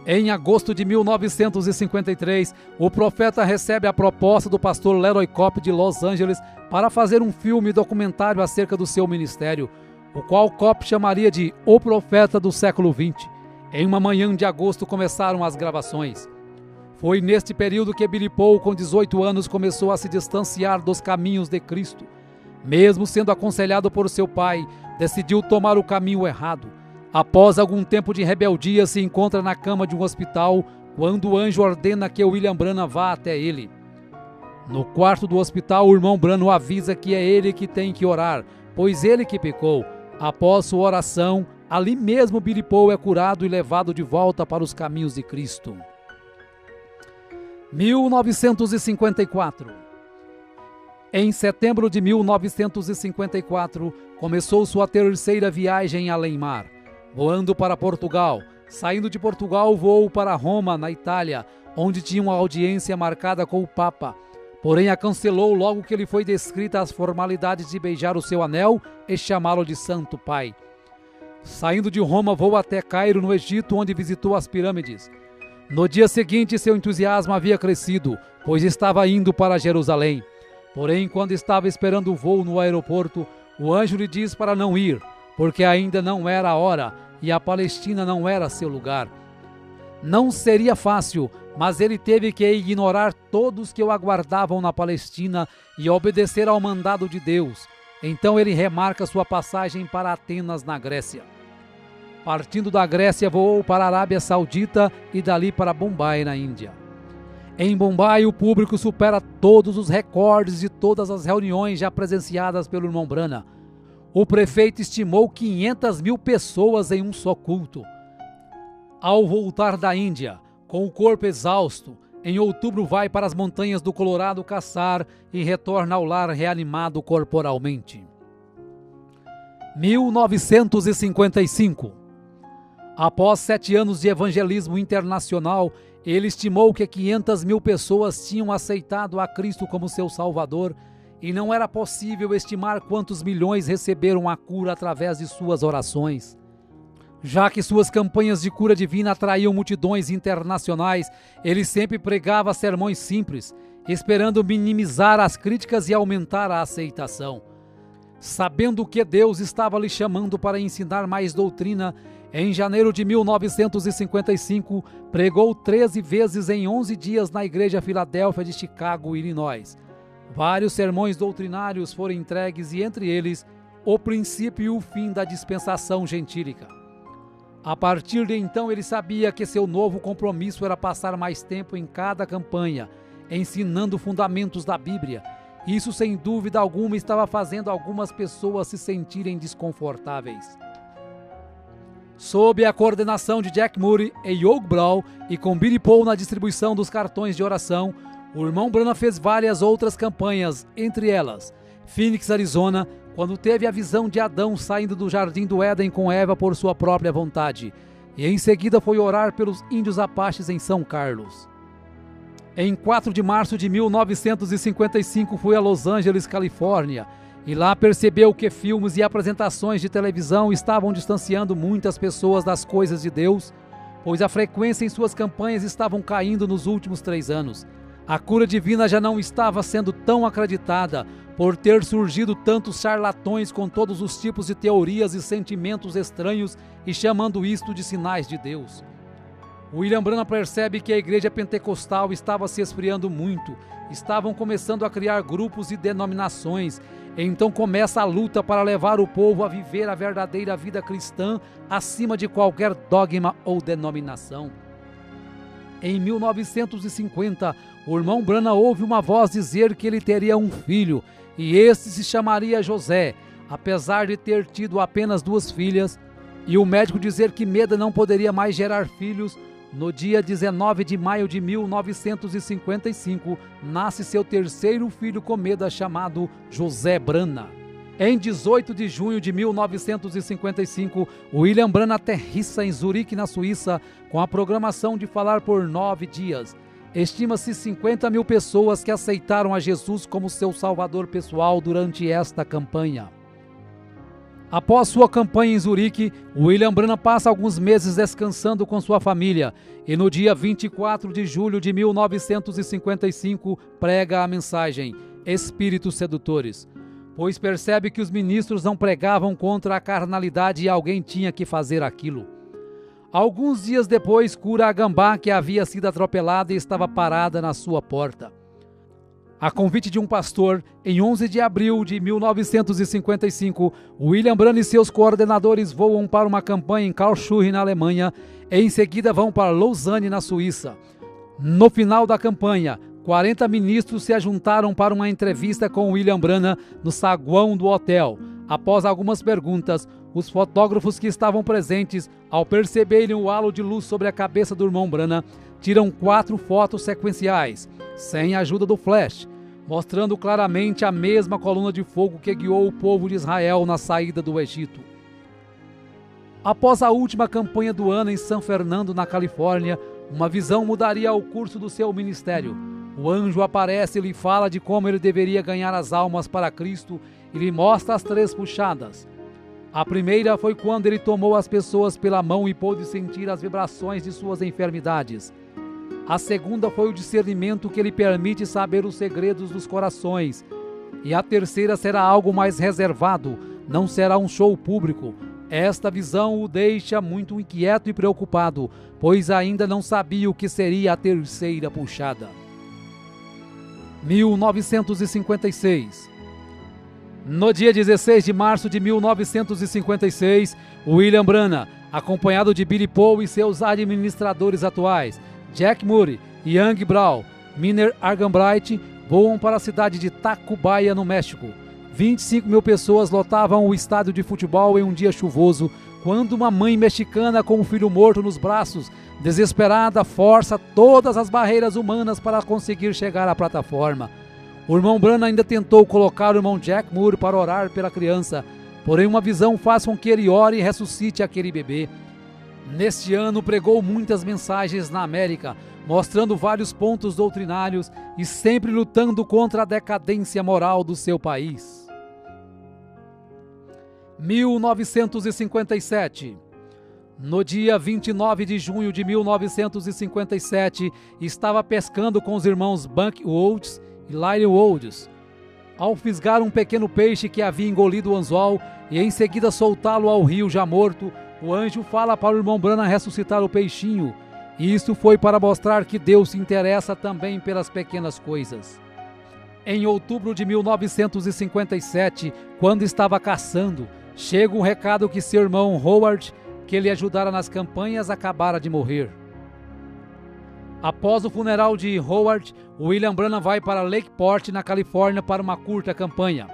Em agosto de 1953, o profeta recebe a proposta do pastor Leroy Cope de Los Angeles para fazer um filme documentário acerca do seu ministério, o qual Cope chamaria de O Profeta do Século XX. Em uma manhã de agosto começaram as gravações. Foi neste período que Billy Paul, com 18 anos, começou a se distanciar dos caminhos de Cristo. Mesmo sendo aconselhado por seu pai, decidiu tomar o caminho errado. Após algum tempo de rebeldia, se encontra na cama de um hospital, quando o anjo ordena que William Branham vá até ele. No quarto do hospital, o irmão Branham avisa que é ele que tem que orar, pois ele que pecou. Após sua oração, ali mesmo Billy Paul é curado e levado de volta para os caminhos de Cristo. 1954. Em setembro de 1954, começou sua terceira viagem além-mar, voando para Portugal. Saindo de Portugal, voou para Roma, na Itália, onde tinha uma audiência marcada com o Papa. porém a cancelou logo que lhe foi descrita as formalidades de beijar o seu anel e chamá-lo de Santo Pai. Saindo de Roma, voou até Cairo, no Egito, onde visitou as pirâmides. No dia seguinte, seu entusiasmo havia crescido, pois estava indo para Jerusalém. Porém, quando estava esperando o voo no aeroporto, o anjo lhe diz para não ir, porque ainda não era a hora e a Palestina não era seu lugar. Não seria fácil, mas ele teve que ignorar todos que o aguardavam na Palestina e obedecer ao mandado de Deus. Então ele remarca sua passagem para Atenas, na Grécia. Partindo da Grécia, voou para a Arábia Saudita e dali para Bombai, na Índia. Em Bombai, o público supera todos os recordes de todas as reuniões já presenciadas pelo irmão Branham. O prefeito estimou 500 mil pessoas em um só culto. Ao voltar da Índia, com o corpo exausto, em outubro vai para as montanhas do Colorado caçar e retorna ao lar reanimado corporalmente. 1955. Após 7 anos de evangelismo internacional, ele estimou que 500 mil pessoas tinham aceitado a Cristo como seu Salvador e não era possível estimar quantos milhões receberam a cura através de suas orações. Já que suas campanhas de cura divina atraíam multidões internacionais, ele sempre pregava sermões simples, esperando minimizar as críticas e aumentar a aceitação. Sabendo que Deus estava lhe chamando para ensinar mais doutrina, em janeiro de 1955, pregou 13 vezes em 11 dias na Igreja Filadélfia de Chicago, Illinois. Vários sermões doutrinários foram entregues e, entre eles, o princípio e o fim da dispensação gentílica. A partir de então, ele sabia que seu novo compromisso era passar mais tempo em cada campanha, ensinando fundamentos da Bíblia. Isso, sem dúvida alguma, estava fazendo algumas pessoas se sentirem desconfortáveis. Sob a coordenação de Jack Moody e Hugh Brown e com Billy Paul na distribuição dos cartões de oração, o irmão Branham fez várias outras campanhas, entre elas Phoenix, Arizona, quando teve a visão de Adão saindo do jardim do Éden com Eva por sua própria vontade, e em seguida foi orar pelos índios apaches em São Carlos. Em 4 de março de 1955 foi a Los Angeles, Califórnia, e lá percebeu que filmes e apresentações de televisão estavam distanciando muitas pessoas das coisas de Deus, pois a frequência em suas campanhas estavam caindo nos últimos 3 anos. A cura divina já não estava sendo tão acreditada, por ter surgido tantos charlatões com todos os tipos de teorias e sentimentos estranhos e chamando isto de sinais de Deus. William Branham percebe que a igreja pentecostal estava se esfriando muito, estavam começando a criar grupos e denominações, então começa a luta para levar o povo a viver a verdadeira vida cristã acima de qualquer dogma ou denominação. Em 1950, o irmão Branham ouve uma voz dizer que ele teria um filho, e este se chamaria José, apesar de ter tido apenas 2 filhas, e o médico dizer que Meda não poderia mais gerar filhos. No dia 19 de maio de 1955, nasce seu 3º filho com Meda, chamado José Branham. Em 18 de junho de 1955, William Branham aterrissa em Zurique, na Suíça, com a programação de falar por 9 dias. Estima-se 50 mil pessoas que aceitaram a Jesus como seu salvador pessoal durante esta campanha. Após sua campanha em Zurique, William Branham passa alguns meses descansando com sua família e no dia 24 de julho de 1955 prega a mensagem Espíritos Sedutores, pois percebe que os ministros não pregavam contra a carnalidade e alguém tinha que fazer aquilo. Alguns dias depois, cura a gambá que havia sido atropelada e estava parada na sua porta. A convite de um pastor, em 11 de abril de 1955, William Branham e seus coordenadores voam para uma campanha em Karlsruhe, na Alemanha, e em seguida vão para Lausanne, na Suíça. No final da campanha, 40 ministros se ajuntaram para uma entrevista com William Branham no saguão do hotel. Após algumas perguntas, os fotógrafos que estavam presentes, ao perceberem o halo de luz sobre a cabeça do irmão Branham, tiram 4 fotos sequenciais, sem a ajuda do flash, mostrando claramente a mesma coluna de fogo que guiou o povo de Israel na saída do Egito. Após a última campanha do ano em San Fernando, na Califórnia, uma visão mudaria o curso do seu ministério. O anjo aparece e lhe fala de como ele deveria ganhar as almas para Cristo e lhe mostra as 3 puxadas. A primeira foi quando ele tomou as pessoas pela mão e pôde sentir as vibrações de suas enfermidades. A segunda foi o discernimento que lhe permite saber os segredos dos corações. E a terceira será algo mais reservado, não será um show público. Esta visão o deixa muito inquieto e preocupado, pois ainda não sabia o que seria a terceira puxada. 1956. No dia 16 de março de 1956, William Branham, acompanhado de Billy Paul e seus administradores atuais, Jack Murray, Young Brown, Miner Arganbright, voam para a cidade de Tacubaya, no México. 25 mil pessoas lotavam o estádio de futebol em um dia chuvoso, quando uma mãe mexicana com um filho morto nos braços, desesperada, força todas as barreiras humanas para conseguir chegar à plataforma. O irmão Branham ainda tentou colocar o irmão Jack Moore para orar pela criança, porém uma visão faz com que ele ore e ressuscite aquele bebê. Neste ano pregou muitas mensagens na América, mostrando vários pontos doutrinários e sempre lutando contra a decadência moral do seu país. 1957. No dia 29 de junho de 1957, estava pescando com os irmãos Buck Woods e Lyle Woods. Ao fisgar um pequeno peixe que havia engolido o anzol e em seguida soltá-lo ao rio já morto, o anjo fala para o irmão Branham ressuscitar o peixinho. Isso foi para mostrar que Deus se interessa também pelas pequenas coisas. Em outubro de 1957, quando estava caçando, chega um recado que seu irmão Howard, que lhe ajudara nas campanhas, acabara de morrer. Após o funeral de Howard, William Branham vai para Lakeport, na Califórnia, para uma curta campanha.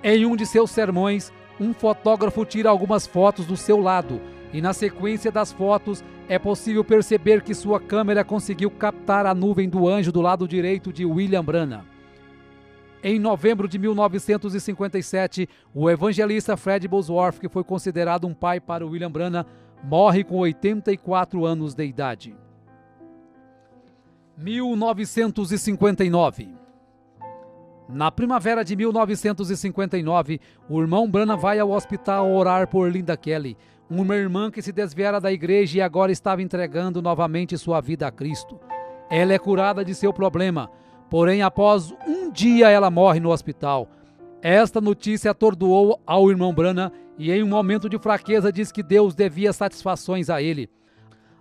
Em um de seus sermões, um fotógrafo tira algumas fotos do seu lado, e na sequência das fotos é possível perceber que sua câmera conseguiu captar a nuvem do anjo do lado direito de William Branham. Em novembro de 1957, o evangelista Fred Bosworth, que foi considerado um pai para William Branham, morre com 84 anos de idade. 1959. Na primavera de 1959, o irmão Branham vai ao hospital orar por Linda Kelly, uma irmã que se desviara da igreja e agora estava entregando novamente sua vida a Cristo. Ela é curada de seu problema, porém após um dia ela morre no hospital. Esta notícia atordoou ao irmão Branham e em um momento de fraqueza diz que Deus devia satisfações a ele.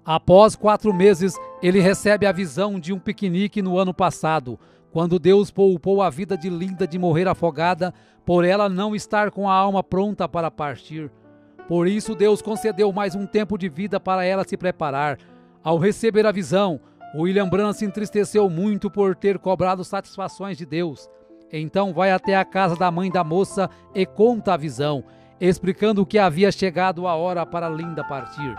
Após 4 meses, ele recebe a visão de um piquenique no ano passado, quando Deus poupou a vida de Linda de morrer afogada, por ela não estar com a alma pronta para partir. Por isso, Deus concedeu mais um tempo de vida para ela se preparar. Ao receber a visão, William Branham se entristeceu muito por ter cobrado satisfações de Deus. Então vai até a casa da mãe da moça e conta a visão, explicando que havia chegado a hora para Linda partir.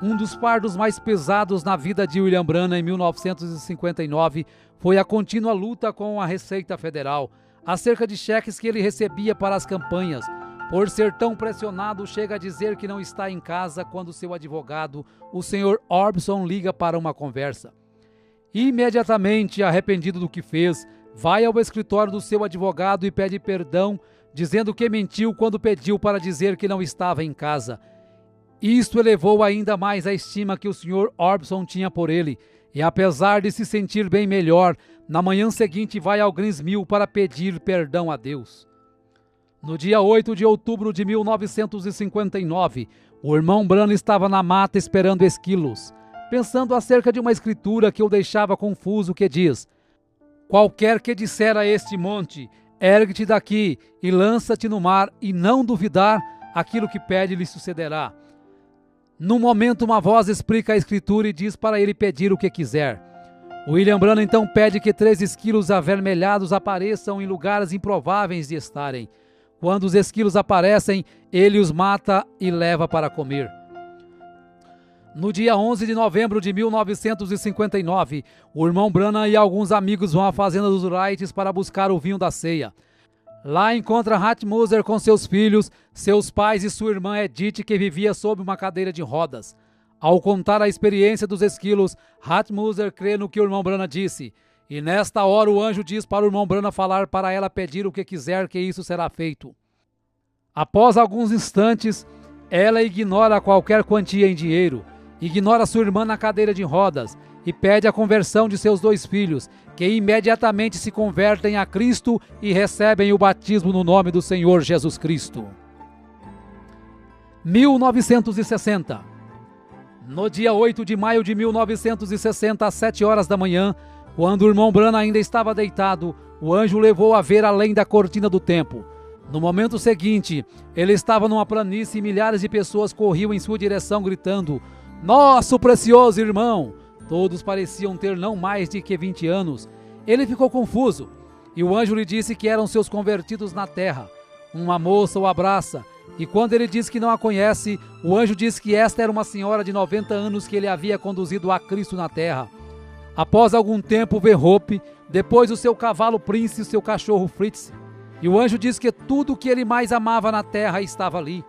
Um dos fardos mais pesados na vida de William Branham em 1959 foi a contínua luta com a Receita Federal, acerca de cheques que ele recebia para as campanhas. Por ser tão pressionado, chega a dizer que não está em casa quando seu advogado, o Sr. Orbison, liga para uma conversa. Imediatamente, arrependido do que fez, vai ao escritório do seu advogado e pede perdão, dizendo que mentiu quando pediu para dizer que não estava em casa. Isto elevou ainda mais a estima que o Sr. Orbison tinha por ele, e apesar de se sentir bem melhor, na manhã seguinte vai ao Greens Mill para pedir perdão a Deus. No dia 8 de outubro de 1959, o irmão Branham estava na mata esperando esquilos, pensando acerca de uma escritura que o deixava confuso, que diz: qualquer que disser a este monte, ergue-te daqui e lança-te no mar, e não duvidar, aquilo que pede lhe sucederá. No momento, uma voz explica a escritura e diz para ele pedir o que quiser. William Branham então pede que 3 esquilos avermelhados apareçam em lugares improváveis de estarem. Quando os esquilos aparecem, ele os mata e leva para comer. No dia 11 de novembro de 1959, o irmão Branham e alguns amigos vão à fazenda dos Wrights para buscar o vinho da ceia. Lá encontra Hat Moser com seus filhos, seus pais e sua irmã Edith, que vivia sob uma cadeira de rodas. Ao contar a experiência dos esquilos, Hat Moser crê no que o irmão Branham disse. E nesta hora o anjo diz para o irmão Branham falar para ela pedir o que quiser, que isso será feito. Após alguns instantes, ela ignora qualquer quantia em dinheiro, ignora sua irmã na cadeira de rodas e pede a conversão de seus 2 filhos, que imediatamente se convertem a Cristo e recebem o batismo no nome do Senhor Jesus Cristo. 1960. No dia 8 de maio de 1960, às 7 horas da manhã, quando o irmão Branham ainda estava deitado, o anjo o levou a ver além da cortina do templo. No momento seguinte, ele estava numa planície e milhares de pessoas corriam em sua direção gritando: "Nosso precioso irmão!" Todos pareciam ter não mais de que 20 anos. Ele ficou confuso e o anjo lhe disse que eram seus convertidos na terra. Uma moça o abraça e quando ele diz que não a conhece, o anjo diz que esta era uma senhora de 90 anos que ele havia conduzido a Cristo na terra. Após algum tempo vê Hope, depois o seu cavalo Prince e o seu cachorro Fritz. E o anjo diz que tudo o que ele mais amava na terra estava ali.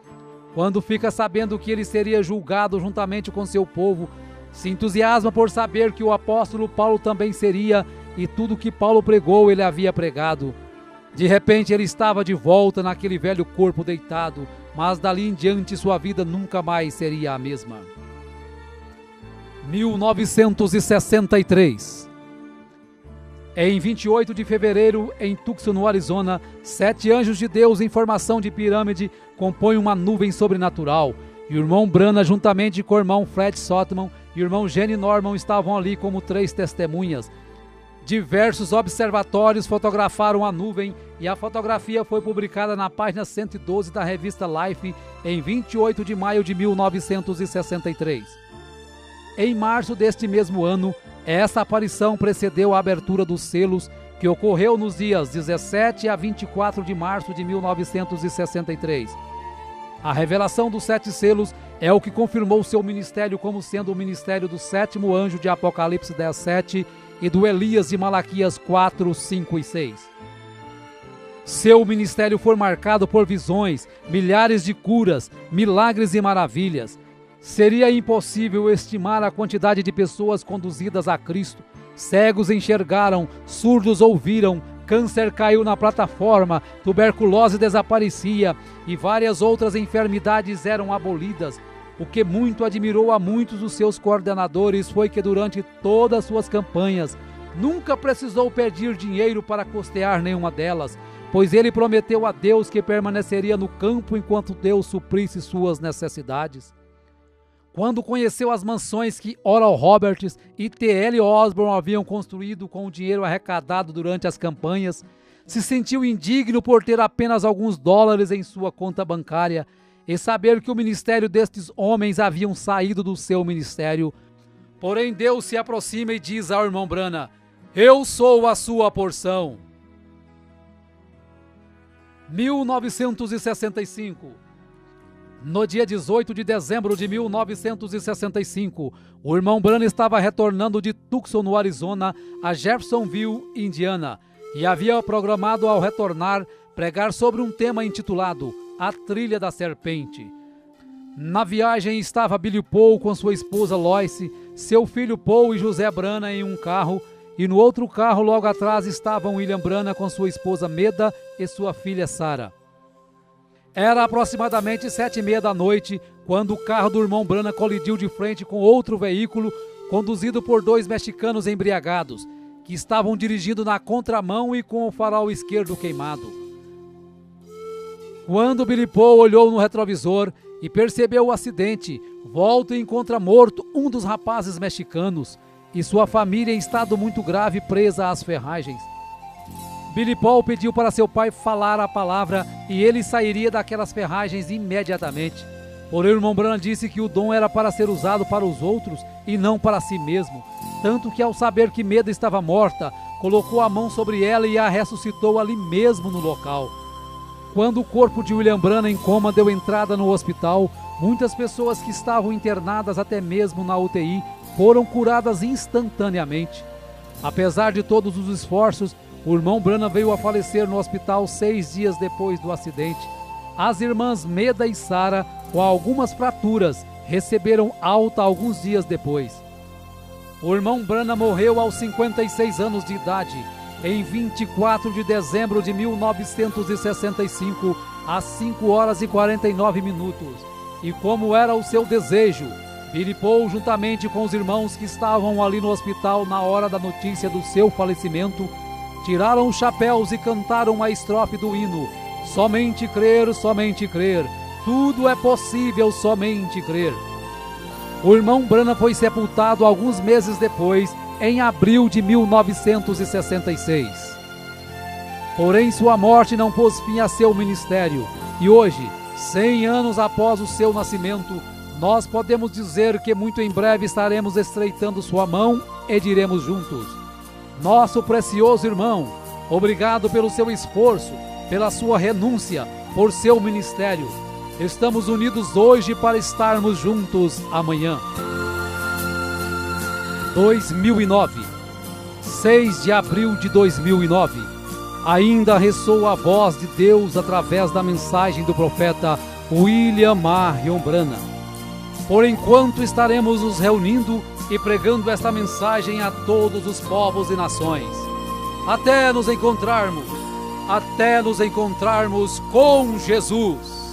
Quando fica sabendo que ele seria julgado juntamente com seu povo, se entusiasma por saber que o apóstolo Paulo também seria, e tudo que Paulo pregou ele havia pregado. De repente ele estava de volta naquele velho corpo deitado, mas dali em diante sua vida nunca mais seria a mesma. 1963. Em 28 de fevereiro, em Tucson, no Arizona, 7 anjos de Deus em formação de pirâmide compõem uma nuvem sobrenatural. E o irmão Branham, juntamente com o irmão Fred Sotman e o irmão Gene Norman, estavam ali como 3 testemunhas. Diversos observatórios fotografaram a nuvem e a fotografia foi publicada na página 112 da revista Life em 28 de maio de 1963. Em março deste mesmo ano, essa aparição precedeu a abertura dos selos, que ocorreu nos dias 17 a 24 de março de 1963. A revelação dos 7 selos é o que confirmou seu ministério como sendo o ministério do 7º anjo de Apocalipse 10:7 e do Elias de Malaquias 4, 5 e 6. Seu ministério foi marcado por visões, milhares de curas, milagres e maravilhas. Seria impossível estimar a quantidade de pessoas conduzidas a Cristo. Cegos enxergaram, surdos ouviram, câncer caiu na plataforma, tuberculose desaparecia e várias outras enfermidades eram abolidas. O que muito admirou a muitos dos seus coordenadores foi que durante todas suas campanhas nunca precisou pedir dinheiro para custear nenhuma delas, pois ele prometeu a Deus que permaneceria no campo enquanto Deus suprisse suas necessidades. Quando conheceu as mansões que Oral Roberts e T.L. Osborne haviam construído com o dinheiro arrecadado durante as campanhas, se sentiu indigno por ter apenas alguns dólares em sua conta bancária e saber que o ministério destes homens haviam saído do seu ministério. Porém, Deus se aproxima e diz ao irmão Branham: "Eu sou a sua porção." 1965. No dia 18 de dezembro de 1965, o irmão Branham estava retornando de Tucson, no Arizona, a Jeffersonville, Indiana, e havia programado ao retornar pregar sobre um tema intitulado A Trilha da Serpente. Na viagem estava Billy Paul com sua esposa Lois, seu filho Paul e José Branham em um carro, e no outro carro logo atrás estavam William Branham com sua esposa Meda e sua filha Sarah. Era aproximadamente 7h30 da noite, quando o carro do irmão Branham colidiu de frente com outro veículo conduzido por 2 mexicanos embriagados, que estavam dirigindo na contramão e com o farol esquerdo queimado. Quando Billy Paul olhou no retrovisor e percebeu o acidente, volta e encontra morto um dos rapazes mexicanos e sua família em estado muito grave presa às ferragens. Billy Paul pediu para seu pai falar a palavra e ele sairia daquelas ferragens imediatamente. Porém, o irmão Branham disse que o dom era para ser usado para os outros e não para si mesmo, tanto que ao saber que Meda estava morta, colocou a mão sobre ela e a ressuscitou ali mesmo no local. Quando o corpo de William Branham em coma deu entrada no hospital, muitas pessoas que estavam internadas até mesmo na UTI foram curadas instantaneamente. Apesar de todos os esforços, o irmão Branham veio a falecer no hospital 6 dias depois do acidente. As irmãs Meda e Sarah, com algumas fraturas, receberam alta alguns dias depois. O irmão Branham morreu aos 56 anos de idade, em 24 de dezembro de 1965, às 5 horas e 49 minutos. E como era o seu desejo, Billy Paul, juntamente com os irmãos que estavam ali no hospital na hora da notícia do seu falecimento, tiraram os chapéus e cantaram a estrofe do hino: somente crer, tudo é possível, somente crer. O irmão Branham foi sepultado alguns meses depois, em abril de 1966. Porém, sua morte não pôs fim a seu ministério, e hoje, 100 anos após o seu nascimento, nós podemos dizer que muito em breve estaremos estreitando sua mão e diremos juntos: nosso precioso irmão, obrigado pelo seu esforço, pela sua renúncia, por seu ministério. Estamos unidos hoje para estarmos juntos amanhã. 2009, 6 de abril de 2009. Ainda ressoa a voz de Deus através da mensagem do profeta William Marion Branham. Por enquanto estaremos nos reunindo e pregando esta mensagem a todos os povos e nações. Até nos encontrarmos com Jesus.